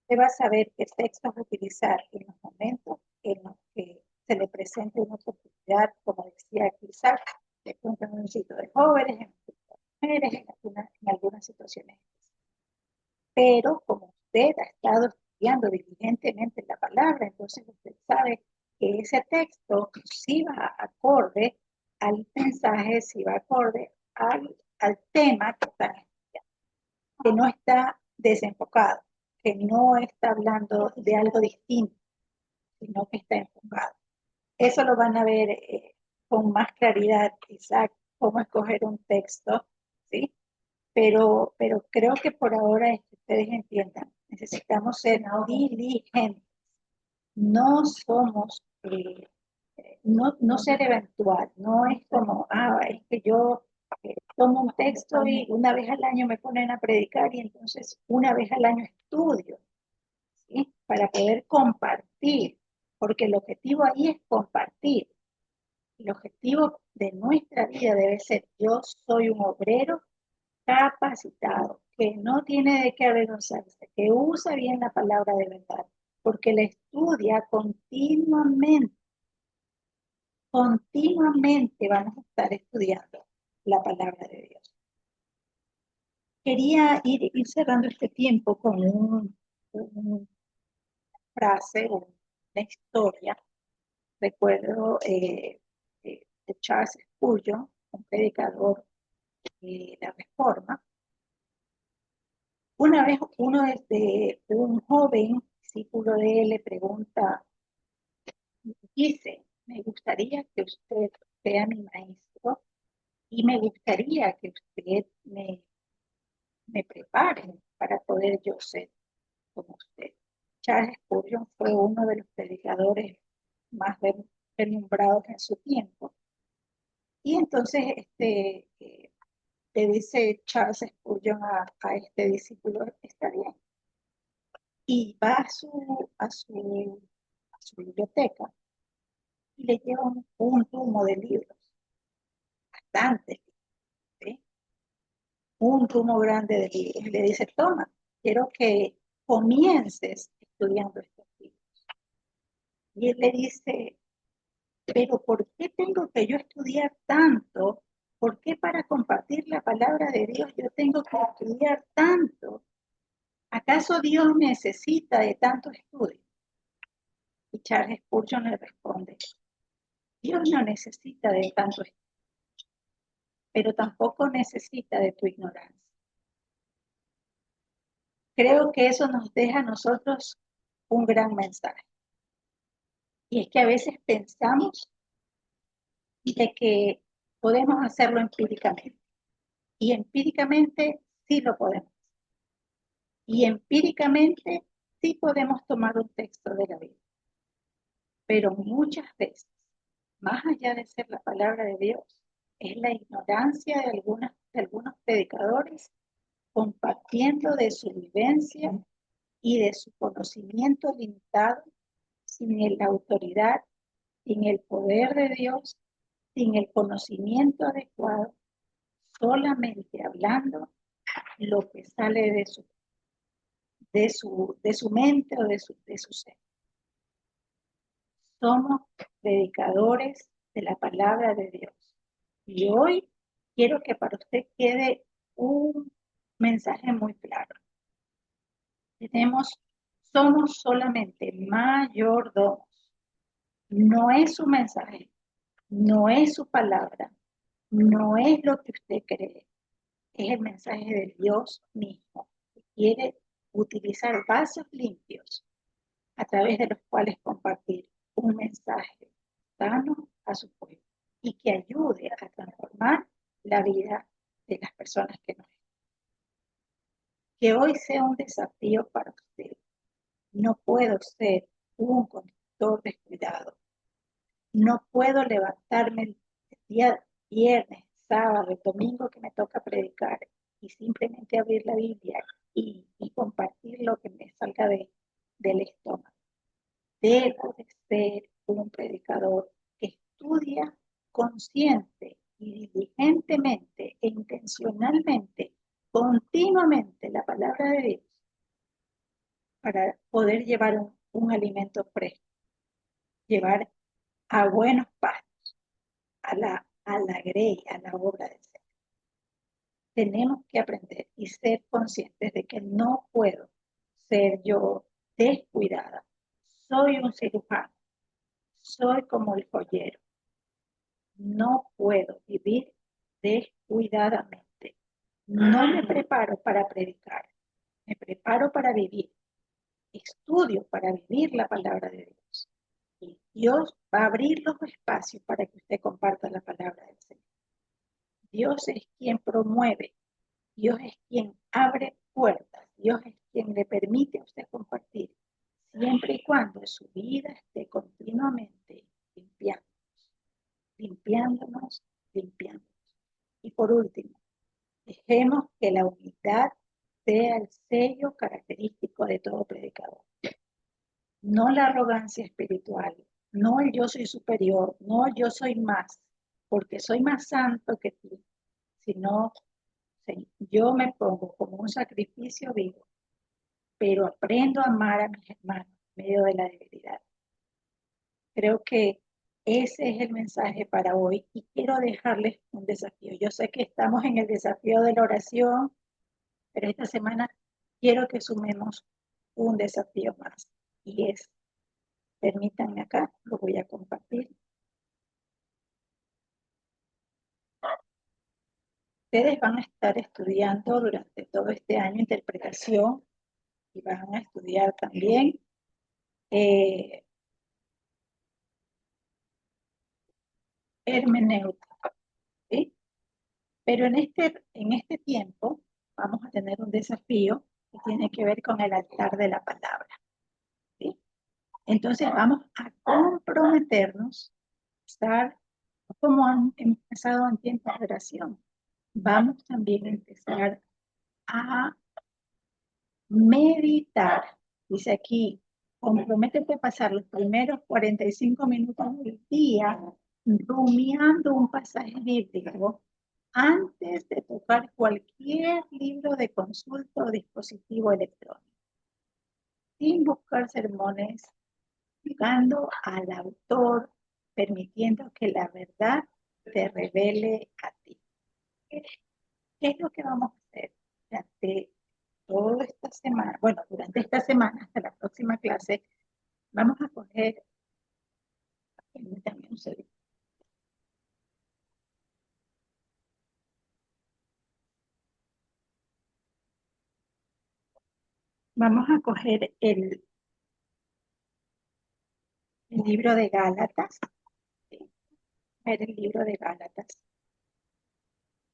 usted va a saber qué textos utilizar en los momentos en los que se le presente una oportunidad, como decía aquí Isaac, de pronto en un sitio de jóvenes, en un sitio de mujeres, en algunas situaciones. Pero como usted ha estado estudiando diligentemente la palabra, entonces usted sabe que ese texto sí va acorde al mensaje, sí va acorde al tema que están estudiando, que no está desenfocado, que no está hablando de algo distinto, sino que está enfocado. Eso lo van a ver con más claridad, Isaac, cómo escoger un texto, ¿sí? Pero creo que por ahora es que ustedes entiendan, necesitamos ser diligentes, no somos, no ser eventual, no es como, es que yo tomo un texto y una vez al año me ponen a predicar y entonces una vez al año estudio, ¿sí? Para poder compartir, porque el objetivo ahí es compartir. El objetivo de nuestra vida debe ser, yo soy un obrero capacitado, que no tiene de qué avergonzarse, que usa bien la palabra de verdad, porque la estudia continuamente. Continuamente vamos a estar estudiando la palabra de Dios. Quería ir cerrando este tiempo con una frase, una historia. Recuerdo de Charles Spurgeon, un predicador de la Reforma. Una vez un joven discípulo de él le pregunta, dice, me gustaría que usted sea mi maestro y me gustaría que usted me prepare para poder yo ser como usted. Charles Spurgeon fue uno de los predicadores más renombrados en su tiempo. Y entonces le dice Charles Spurgeon a este discípulo, está bien. Y va a su biblioteca y le lleva un tumo de libros, bastante, ¿sí? Un tumo grande de libros. Y le dice, toma, quiero que comiences estudiando estos libros. Y él le dice, pero ¿por qué tengo que yo estudiar tanto? ¿Por qué para compartir la palabra de Dios yo tengo que estudiar tanto? ¿Acaso Dios necesita de tanto estudio? Y Charles Spurgeon le responde, Dios no necesita de tanto estudio, pero tampoco necesita de tu ignorancia. Creo que eso nos deja a nosotros un gran mensaje. Y es que a veces pensamos de que podemos hacerlo empíricamente. Y empíricamente sí lo podemos. Y empíricamente sí podemos tomar un texto de la Biblia. Pero muchas veces más allá de ser la palabra de Dios, es la ignorancia de algunos predicadores compartiendo de su vivencia y de su conocimiento limitado, sin la autoridad, sin el poder de Dios, sin el conocimiento adecuado, solamente hablando lo que sale de su mente o de su ser. Somos predicadores de la palabra de Dios. Y hoy quiero que para usted quede un mensaje muy claro. Somos solamente mayordomos. No es su mensaje, no es su palabra, no es lo que usted cree, es el mensaje de Dios mismo, que quiere utilizar vasos limpios a través de los cuales compartir un mensaje sano a su pueblo y que ayude a transformar la vida de las personas que nos ven. Que hoy sea un desafío para usted. No puedo ser un conductor descuidado. No puedo levantarme el día viernes, sábado, el domingo que me toca predicar y simplemente abrir la Biblia y compartir lo que me salga del estómago. Debo de ser un predicador que estudia consciente y diligentemente e intencionalmente, continuamente la palabra de Dios para poder llevar un alimento fresco, llevar a buenos pastos, a la grey, a la obra del Señor. Tenemos que aprender y ser conscientes de que no puedo ser yo descuidada. Soy un cirujano, soy como el joyero. No puedo vivir descuidadamente. No me preparo para predicar, me preparo para vivir. Estudio para vivir la palabra de Dios. Y Dios va a abrir los espacios para que usted comparta la palabra del Señor. Dios es quien promueve, Dios es quien abre puertas, Dios es quien le permite a usted compartir, siempre y cuando su vida esté continuamente limpiándonos. Y por último, dejemos que la humildad sea el sello característico de todo predicador. No la arrogancia espiritual, no el yo soy superior, no yo soy más, porque soy más santo que tú, sino yo me pongo como un sacrificio vivo, pero aprendo a amar a mis hermanos en medio de la debilidad. Creo que ese es el mensaje para hoy y quiero dejarles un desafío. Yo sé que estamos en el desafío de la oración, pero esta semana quiero que sumemos un desafío más y es, permítanme acá, lo voy a compartir. Ustedes van a estar estudiando durante todo este año interpretación y van a estudiar también hermenéutica, ¿sí? Pero en este tiempo vamos a tener un desafío que tiene que ver con el altar de la palabra, ¿sí? Entonces vamos a comprometernos a estar como hemos empezado en tiempos de oración. Vamos también a empezar a meditar. Dice aquí, comprométete a pasar los primeros 45 minutos del día rumiando un pasaje bíblico antes de tocar cualquier libro de consulta o dispositivo electrónico, sin buscar sermones, llegando al autor, permitiendo que la verdad te revele a ti. ¿Qué es lo que vamos a hacer durante toda esta semana? Bueno, durante esta semana hasta la próxima clase, vamos a coger, permítanme un segundo. Vamos a coger el libro de Gálatas, ¿sí? Ver el libro de Gálatas.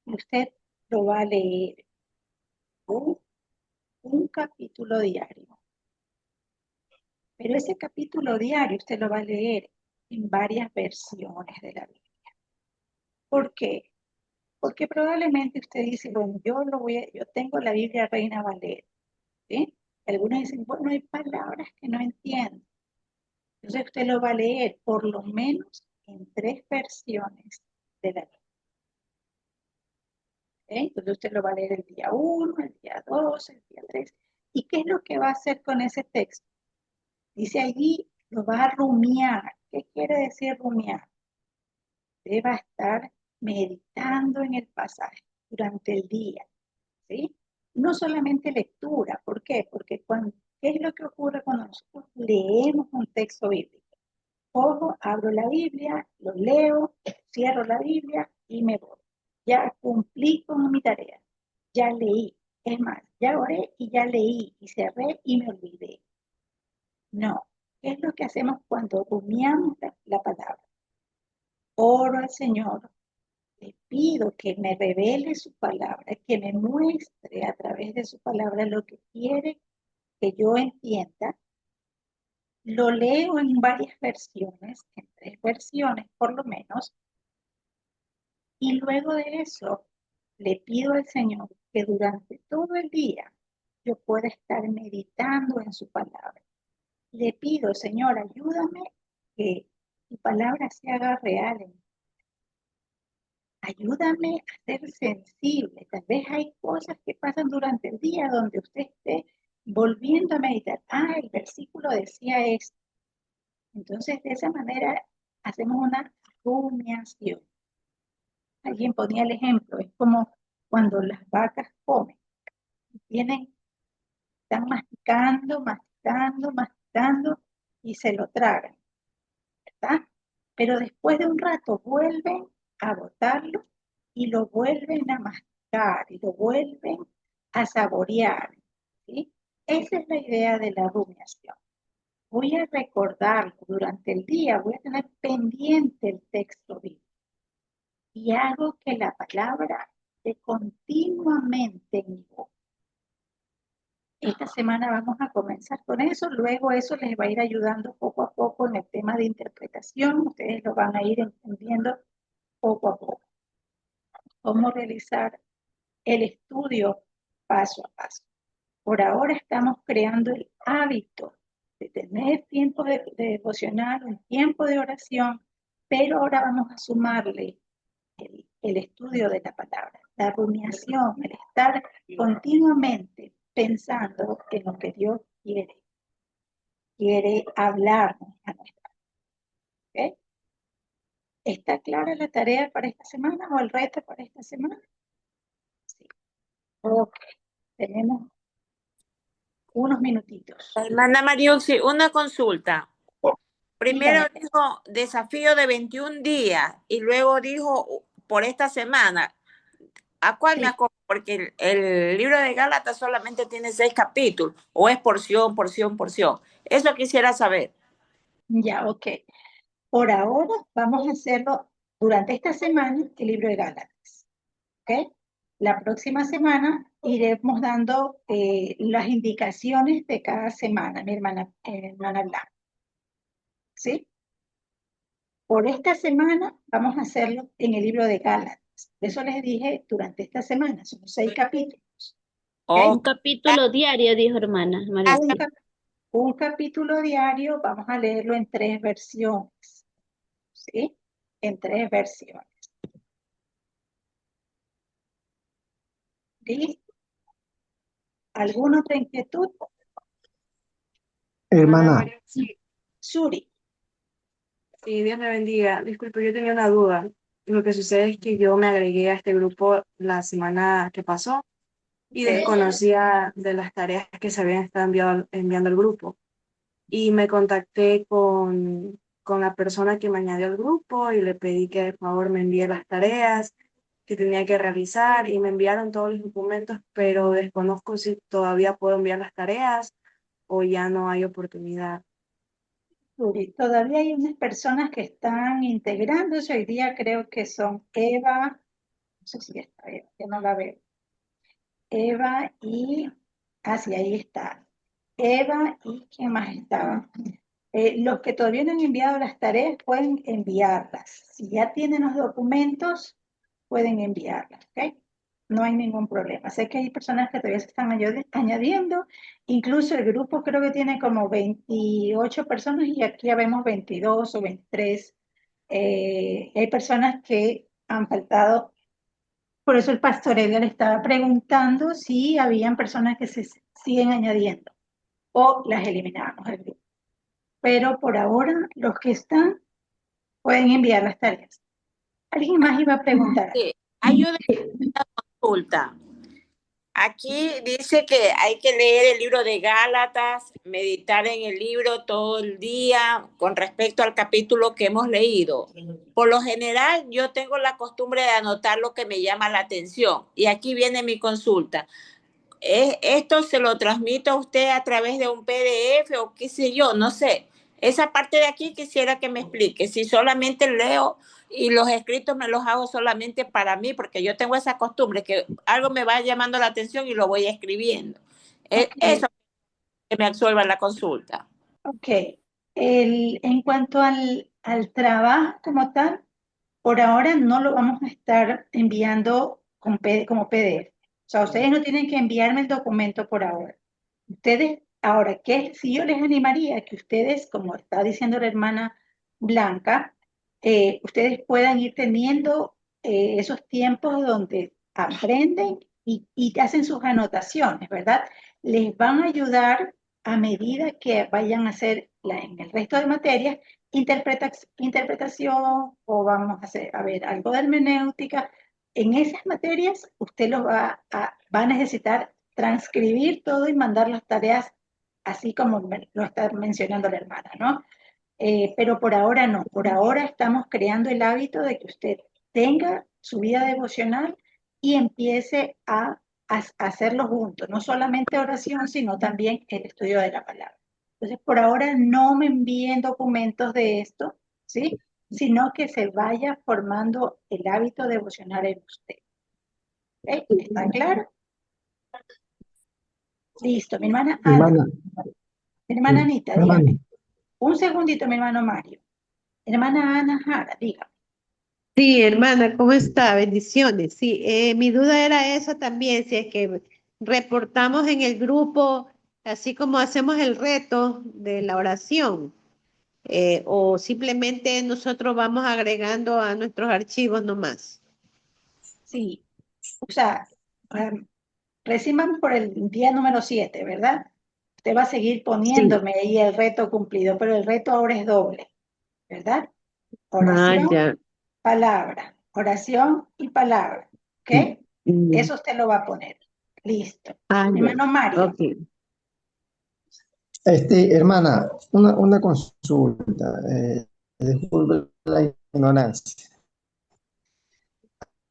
Usted lo va a leer un capítulo diario. Pero ese capítulo diario usted lo va a leer en varias versiones de la Biblia. ¿Por qué? Porque probablemente usted dice, bueno, yo tengo la Biblia Reina Valera, ¿sí? Algunos dicen, bueno, hay palabras que no entiendo. Entonces usted lo va a leer por lo menos en 3 versiones de la Biblia. ¿Okay? Entonces usted lo va a leer el día 1, el día 2, el día 3. ¿Y qué es lo que va a hacer con ese texto? Dice allí, lo va a rumiar. ¿Qué quiere decir rumiar? Usted va a estar meditando en el pasaje durante el día, ¿sí? No solamente lectura. ¿Por qué? Porque ¿qué es lo que ocurre cuando nosotros leemos un texto bíblico? Ojo, abro la Biblia, lo leo, cierro la Biblia y me voy. Ya cumplí con mi tarea, ya leí. Es más, ya oré y ya leí y cerré y me olvidé. No, ¿qué es lo que hacemos cuando rumiamos la palabra? Oro al Señor, le pido que me revele su palabra, que me muestre a través de su palabra lo que quiere que yo entienda. Lo leo en varias versiones, en 3 versiones por lo menos, y luego de eso le pido al Señor que durante todo el día yo pueda estar meditando en su palabra. Le pido, Señor, ayúdame que tu palabra se haga real en mí. Ayúdame a ser sensible. Tal vez hay cosas que pasan durante el día donde usted esté volviendo a meditar. Ah, el versículo decía esto. Entonces, de esa manera hacemos una rumiación. Alguien ponía el ejemplo, es como cuando las vacas comen. Están masticando, masticando, masticando y se lo tragan, ¿verdad? Pero después de un rato vuelven a botarlo y lo vuelven a masticar y lo vuelven a saborear, ¿sí? Esa es la idea de la rumiación. Voy a recordarlo durante el día, voy a tener pendiente el texto bíblico y hago que la palabra esté continuamente en mi boca. Esta semana vamos a comenzar con eso, luego eso les va a ir ayudando poco a poco en el tema de interpretación, ustedes lo van a ir entendiendo poco a poco. Cómo realizar el estudio paso a paso. Por ahora estamos creando el hábito de tener tiempo de devocional, un tiempo de oración, pero ahora vamos a sumarle el estudio de la palabra, la rumiación, el estar continuamente pensando en lo que Dios quiere hablarnos a nuestra vida. ¿Okay? ¿Está clara la tarea para esta semana o el reto para esta semana? Sí. Ok, tenemos unos minutitos. Hermana Mariuxi, una consulta. Primero Dígame. dijo desafío de 21 días y luego dijo por esta semana. ¿A cuál me acuerdo? Porque el libro de Gálatas solamente tiene 6 capítulos, o es porción, porción, porción. Eso quisiera saber. Ya, ok. Por ahora vamos a hacerlo durante esta semana, el libro de Gálatas. ¿Ok? La próxima semana iremos dando las indicaciones de cada semana, mi hermana Blanca. ¿Sí? Por esta semana vamos a hacerlo en el libro de Gálatas. Eso les dije durante esta semana, son 6 capítulos. ¿Okay? Un capítulo diario, dijo hermana María. Un capítulo diario, vamos a leerlo en 3 versiones. ¿Sí? En 3 versiones. ¿Listo? ¿Alguna otra inquietud? Hermana, Sí, Suri. sí, Dios me bendiga. Disculpe, yo tenía una duda. Lo que sucede es que yo me agregué a este grupo la semana que pasó y desconocía de las tareas que se habían estado enviando al grupo. Y me contacté con la persona que me añadió al grupo y le pedí que por favor me envíe las tareas que tenía que realizar y me enviaron todos los documentos, pero desconozco si todavía puedo enviar las tareas o ya no hay oportunidad. Suri, todavía hay unas personas que están integrándose. Hoy día creo que son Eva, no sé si está Eva, que no la veo. Eva y, sí, ahí está. Eva y ¿quién más estaba? Los que todavía no han enviado las tareas pueden enviarlas. Si ya tienen los documentos, pueden enviarlas, ¿ok? No hay ningún problema. Sé que hay personas que todavía se están añadiendo. Incluso el grupo creo que tiene como 28 personas y aquí ya vemos 22 o 23. Hay personas que han faltado. Por eso el pastor Edgar le estaba preguntando si habían personas que se siguen añadiendo o las eliminamos del grupo. Pero por ahora, los que están pueden enviar las tareas. ¿Alguien más iba a preguntar? Sí, ayúdenme a una consulta. Aquí dice que hay que leer el libro de Gálatas, meditar en el libro todo el día con respecto al capítulo que hemos leído. Por lo general, yo tengo la costumbre de anotar lo que me llama la atención. Y aquí viene mi consulta. ¿Esto se lo transmito a usted a través de un PDF o qué sé yo? No sé. Esa parte de aquí quisiera que me explique. Si solamente leo y los escritos me los hago solamente para mí, porque yo tengo esa costumbre que algo me va llamando la atención y lo voy escribiendo. Eso que me absuelva la consulta. Ok. En cuanto al trabajo como tal, por ahora no lo vamos a estar enviando como PDF. O sea, ustedes no tienen que enviarme el documento por ahora. Ustedes, ahora, si yo les animaría que ustedes, como está diciendo la hermana Blanca, ustedes puedan ir teniendo esos tiempos donde aprenden y hacen sus anotaciones, ¿verdad? Les van a ayudar a medida que vayan a hacer en el resto de materias interpretación o vamos a hacer, a ver, algo de hermenéutica. En esas materias usted va a necesitar transcribir todo y mandar las tareas así como lo está mencionando la hermana, ¿no? Pero por ahora no, por ahora estamos creando el hábito de que usted tenga su vida devocional y empiece a hacerlo juntos, no solamente oración, sino también el estudio de la palabra. Entonces, por ahora no me envíen documentos de esto, ¿sí? Sino que se vaya formando el hábito devocional en usted. ¿Ok? ¿Está claro? Listo, mi hermana Ana. Hermana, Mi hermana Anita, hermana, dígame. Un segundito, mi hermano Mario. Hermana Ana Jara, dígame. Sí, hermana, ¿cómo está? Bendiciones. Sí, mi duda era eso también, si es que reportamos en el grupo, así como hacemos el reto de la oración, o simplemente nosotros vamos agregando a nuestros archivos nomás. Sí, o sea, recién vamos por el día número 7, ¿verdad? Usted va a seguir poniéndome ahí el reto cumplido, pero el reto ahora es doble, ¿verdad? Oración, ya. palabra, oración y palabra, ¿ok? Eso usted lo va a poner. Listo. Ya. Hermano Mario. Ok. Hermana, una consulta. Disculpe la ignorancia.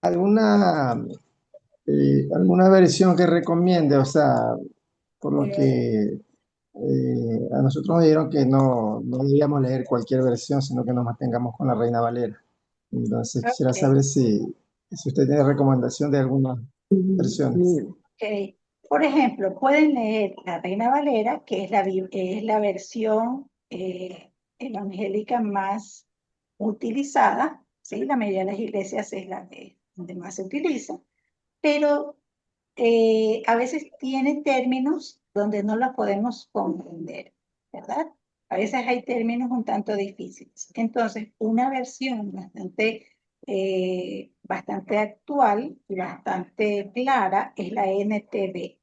¿Alguna versión que recomiende? O sea, por lo que a nosotros nos dijeron que no debíamos leer cualquier versión, sino que nos mantengamos con la Reina Valera. Entonces quisiera saber si usted tiene recomendación de algunas versiones. Ok. Por ejemplo, pueden leer la Reina Valera, que es la versión evangélica más utilizada, ¿sí? La mayoría de las iglesias es la donde más se utiliza, pero a veces tiene términos donde no la podemos comprender, ¿verdad? A veces hay términos un tanto difíciles. Entonces, una versión bastante actual y bastante clara es la NTV,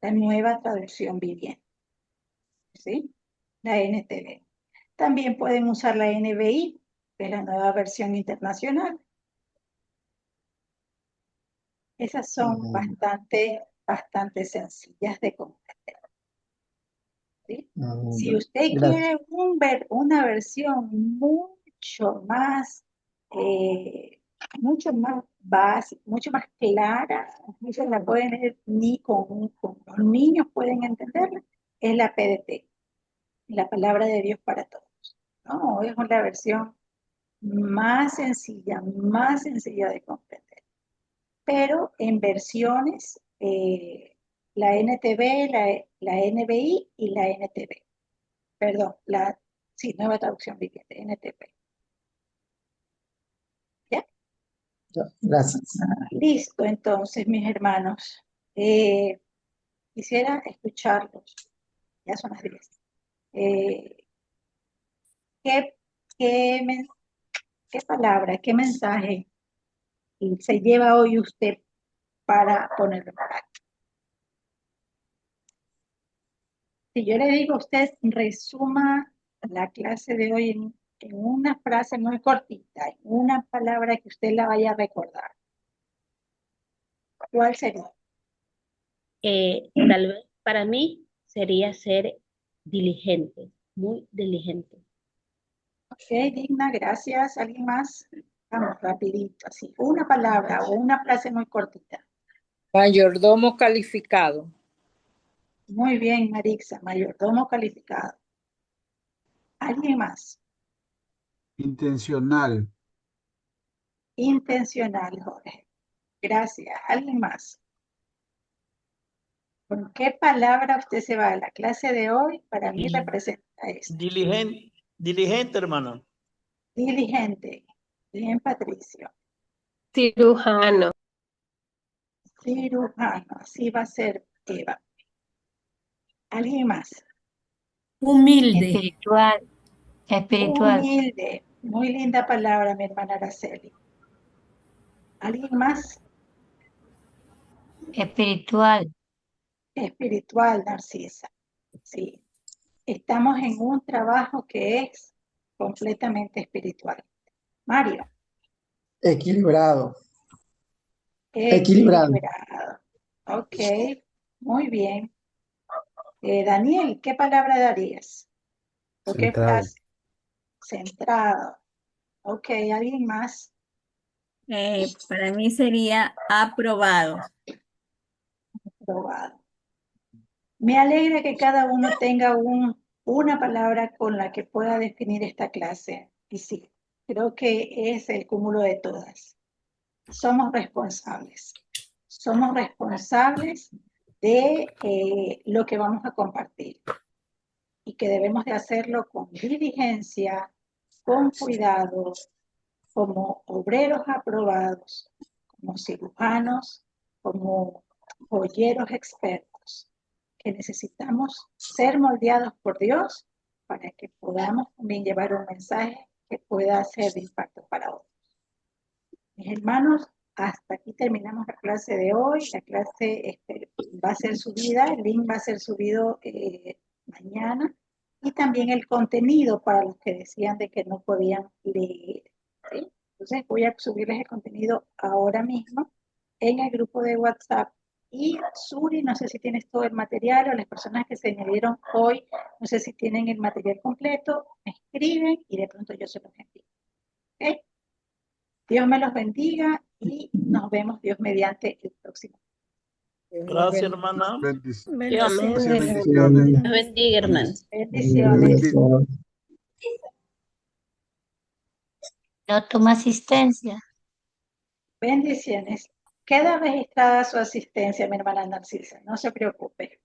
la nueva traducción viviente, ¿sí? La NTV. También pueden usar la NBI, que es la nueva versión internacional. Esas son bastante sencillas de comprender, ¿sí? Si usted quiere una versión mucho más básica, mucho más clara, incluso la pueden leer ni con los niños pueden entenderla, es la PDT, la palabra de Dios para todos, ¿no? Es una versión más sencilla de comprender. Pero en versiones, la NTV, la NBI y la NTV. Perdón, la Sí, Nueva Traducción Viviente, NTP. ¿Ya? Gracias. Listo, entonces, mis hermanos. Quisiera escucharlos. Ya son las 10. ¿Qué, qué, men- qué palabra, qué mensaje se lleva hoy usted para ponerlo en práctica? Si yo le digo a usted, resuma la clase de hoy en una frase muy cortita, en una palabra que usted la vaya a recordar, ¿cuál sería? Tal vez para mí sería ser diligente, muy diligente. Ok, Digna, gracias. ¿Alguien más? Vamos, rapidito, así. Una palabra o una frase muy cortita. Mayordomo calificado. Muy bien, Marixa, mayordomo calificado. ¿Alguien más? Intencional. Intencional, Jorge. Gracias. ¿Alguien más? ¿Con qué palabra usted se va a la clase de hoy? Para mí representa esto. Diligente, hermano. Diligente. Bien, Patricio. Cirujano. Cirujano. Así va a ser Eva. ¿Alguien más? Humilde. Espiritual. Espiritual. Humilde. Muy linda palabra, mi hermana Araceli. ¿Alguien más? Espiritual. Espiritual, Narcisa. Sí. Estamos en un trabajo que es completamente espiritual. Mario. Equilibrado. Equilibrado. Ok, muy bien. Daniel, ¿qué palabra darías? ¿O qué Centrado. frase? Centrado. Ok, ¿alguien más? Para mí sería aprobado. Aprobado. Me alegra que cada uno tenga una palabra con la que pueda definir esta clase. Y sí, creo que es el cúmulo de todas. Somos responsables. Somos responsables de lo que vamos a compartir y que debemos de hacerlo con diligencia, con cuidado, como obreros aprobados, como cirujanos, como joyeros expertos, que necesitamos ser moldeados por Dios para que podamos también llevar un mensaje que pueda ser de impacto para otros. Mis hermanos, hasta aquí terminamos la clase de hoy. La clase va a ser subida, el link va a ser subido mañana, y también el contenido para los que decían de que no podían leer. ¿Sí? Entonces voy a subirles el contenido ahora mismo en el grupo de WhatsApp. Y Suri, no sé si tienes todo el material, o las personas que se añadieron hoy, no sé si tienen el material completo, me escriben y de pronto yo se los envío. ¿Ok? Dios me los bendiga y nos vemos Dios mediante el próximo. Gracias, hermana. Amén. Bendiciones. Dios bendiga, hermano. Bendiciones. No toma asistencia. Bendiciones. Queda registrada su asistencia, mi hermana Narcisa, no se preocupe.